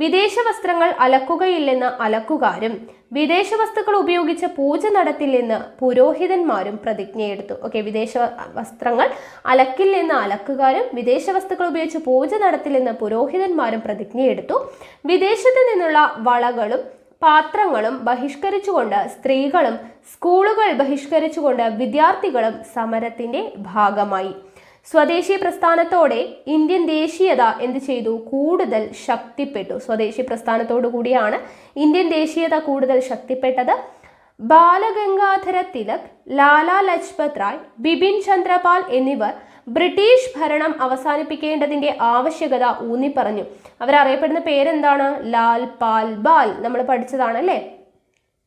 വിദേശ വസ്ത്രങ്ങൾ അലക്കുകയില്ലെന്ന് അലക്കുകാരും വിദേശ വസ്തുക്കൾ ഉപയോഗിച്ച് പൂജ നടത്തില്ലെന്ന് പുരോഹിതന്മാരും പ്രതിജ്ഞയെടുത്തു. ഓക്കെ, വിദേശ വസ്ത്രങ്ങൾ അലക്കില്ലെന്ന് അലക്കുകാരും വിദേശ വസ്തുക്കൾ ഉപയോഗിച്ച് പൂജ നടത്തില്ലെന്ന് പുരോഹിതന്മാരും പ്രതിജ്ഞയെടുത്തു. വിദേശത്ത് നിന്നുള്ള വളകളും പാത്രങ്ങളും ബഹിഷ്കരിച്ചുകൊണ്ട് സ്ത്രീകളും സ്കൂളുകൾ ബഹിഷ്കരിച്ചുകൊണ്ട് വിദ്യാർത്ഥികളും സമരത്തിന്റെ ഭാഗമായി. സ്വദേശി പ്രസ്ഥാനത്തോടെ ഇന്ത്യൻ ദേശീയത എന്ത് ചെയ്തു? കൂടുതൽ ശക്തിപ്പെട്ടു. സ്വദേശി പ്രസ്ഥാനത്തോടു കൂടിയാണ് ഇന്ത്യൻ ദേശീയത കൂടുതൽ ശക്തിപ്പെട്ടത്. ബാലഗംഗാധര തിലക്, ലാലാ ലജ്പത് റായ്, ബിപിൻ ചന്ദ്രപാൽ എന്നിവർ ബ്രിട്ടീഷ് ഭരണം അവസാനിപ്പിക്കേണ്ടതിന്റെ ആവശ്യകത ഊന്നിപ്പറഞ്ഞു. അവരറിയപ്പെടുന്ന പേരെന്താണ്? ലാൽ പാൽ ബാൽ. നമ്മൾ പഠിച്ചതാണ്, അല്ലേ?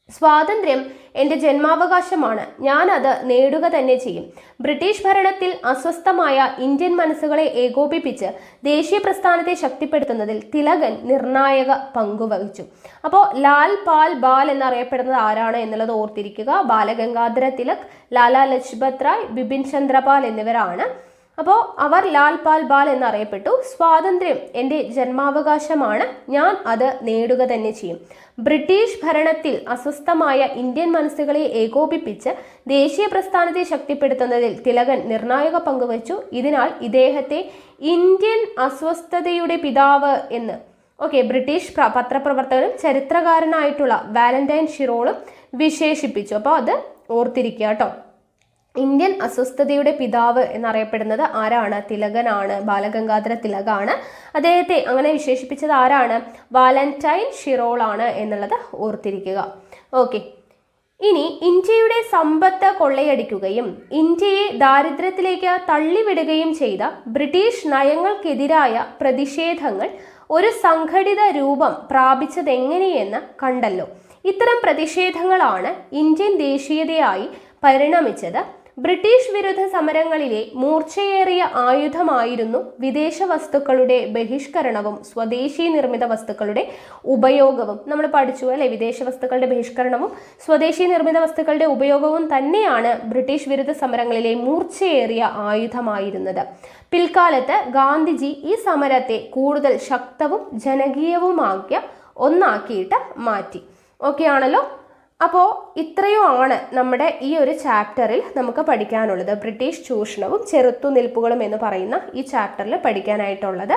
സ്വാതന്ത്ര്യം എൻ്റെ ജന്മാവകാശമാണ്, ഞാൻ അത് നേടുക തന്നെ ചെയ്യും. ബ്രിട്ടീഷ് ഭരണത്തിൽ അസ്വസ്ഥമായ ഇന്ത്യൻ മനസ്സുകളെ ഏകോപിപ്പിച്ച് ദേശീയ പ്രസ്ഥാനത്തെ ശക്തിപ്പെടുത്തുന്നതിൽ തിലകൻ നിർണായക പങ്കുവഹിച്ചു. അപ്പോൾ ലാൽ പാൽ ബാൽ എന്നറിയപ്പെടുന്നത് ആരാണ് എന്നുള്ളത് ഓർത്തിരിക്കുക. ബാലഗംഗാധര തിലക്, ലാലാ ലജ്പത് റായ്, ബിപിൻ ചന്ദ്രപാൽ എന്നിവരാണ്. അപ്പോൾ അവർ ലാൽ പാൽ ബാൽ എന്നറിയപ്പെട്ടു. സ്വാതന്ത്ര്യം എൻ്റെ ജന്മാവകാശമാണ്, ഞാൻ അത് നേടുക തന്നെ ചെയ്യും. ബ്രിട്ടീഷ് ഭരണത്തിൽ അസ്വസ്ഥമായ ഇന്ത്യൻ മനസ്സുകളെ ഏകോപിപ്പിച്ച് ദേശീയ പ്രസ്ഥാനത്തെ ശക്തിപ്പെടുത്തുന്നതിൽ തിലകൻ നിർണായക പങ്കുവച്ചു. ഇതിനാൽ ഇദ്ദേഹത്തെ ഇന്ത്യൻ അസ്വസ്ഥതയുടെ പിതാവ് എന്ന് ബ്രിട്ടീഷ് പത്രപ്രവർത്തകനും ചരിത്രകാരനായിട്ടുള്ള വാലന്റൈൻ ഷിറോളും വിശേഷിപ്പിച്ചു. അപ്പോൾ അത് ഓർത്തിരിക്കുക കേട്ടോ. ഇന്ത്യൻ അസ്വസ്ഥതയുടെ പിതാവ് എന്നറിയപ്പെടുന്നത് ആരാണ്? തിലകനാണ്, ബാലഗംഗാധര തിലകാണ്. അദ്ദേഹത്തെ അങ്ങനെ വിശേഷിപ്പിച്ചത് ആരാണ്? വാലന്റൈൻ ഷിറോൾ ആണ് എന്നുള്ളത് ഓർത്തിരിക്കുക. ഓക്കെ, ഇനി ഇന്ത്യയുടെ സമ്പത്ത് കൊള്ളയടിക്കുകയും ഇന്ത്യയെ ദാരിദ്ര്യത്തിലേക്ക് തള്ളിവിടുകയും ചെയ്ത ബ്രിട്ടീഷ് നയങ്ങൾക്കെതിരായ പ്രതിഷേധങ്ങൾ ഒരു സംഘടിത രൂപം പ്രാപിച്ചതെങ്ങനെയെന്ന് കണ്ടല്ലോ. ഇത്തരം പ്രതിഷേധങ്ങളാണ് ഇന്ത്യൻ ദേശീയതയായി പരിണമിച്ചത്. ബ്രിട്ടീഷ് വിരുദ്ധ സമരങ്ങളിലെ മൂർച്ചയേറിയ ആയുധമായിരുന്നു വിദേശ വസ്തുക്കളുടെ ബഹിഷ്കരണവും സ്വദേശി നിർമ്മിത വസ്തുക്കളുടെ ഉപയോഗവും. നമ്മൾ പഠിച്ചു, അല്ലെ? വിദേശ വസ്തുക്കളുടെ ബഹിഷ്കരണവും സ്വദേശി നിർമ്മിത വസ്തുക്കളുടെ ഉപയോഗവും തന്നെയാണ് ബ്രിട്ടീഷ് വിരുദ്ധ സമരങ്ങളിലെ മൂർച്ചയേറിയ ആയുധമായിരുന്നത്. പിൽക്കാലത്ത് ഗാന്ധിജി ഈ സമരത്തെ കൂടുതൽ ശക്തവും ജനകീയവുമാക്കിയ ഒന്നാക്കിയിട്ട് മാറ്റി. ഓക്കെ ആണല്ലോ? അപ്പോൾ ഇത്രയുമാണ് നമ്മുടെ ഈ ഒരു ചാപ്റ്ററിൽ നമുക്ക് പഠിക്കാനുള്ളത്. ബ്രിട്ടീഷ് ചൂഷണവും ചെറുത്തുനിൽപ്പുകളും എന്ന് പറയുന്ന ഈ ചാപ്റ്ററിൽ പഠിക്കാനായിട്ടുള്ളത്.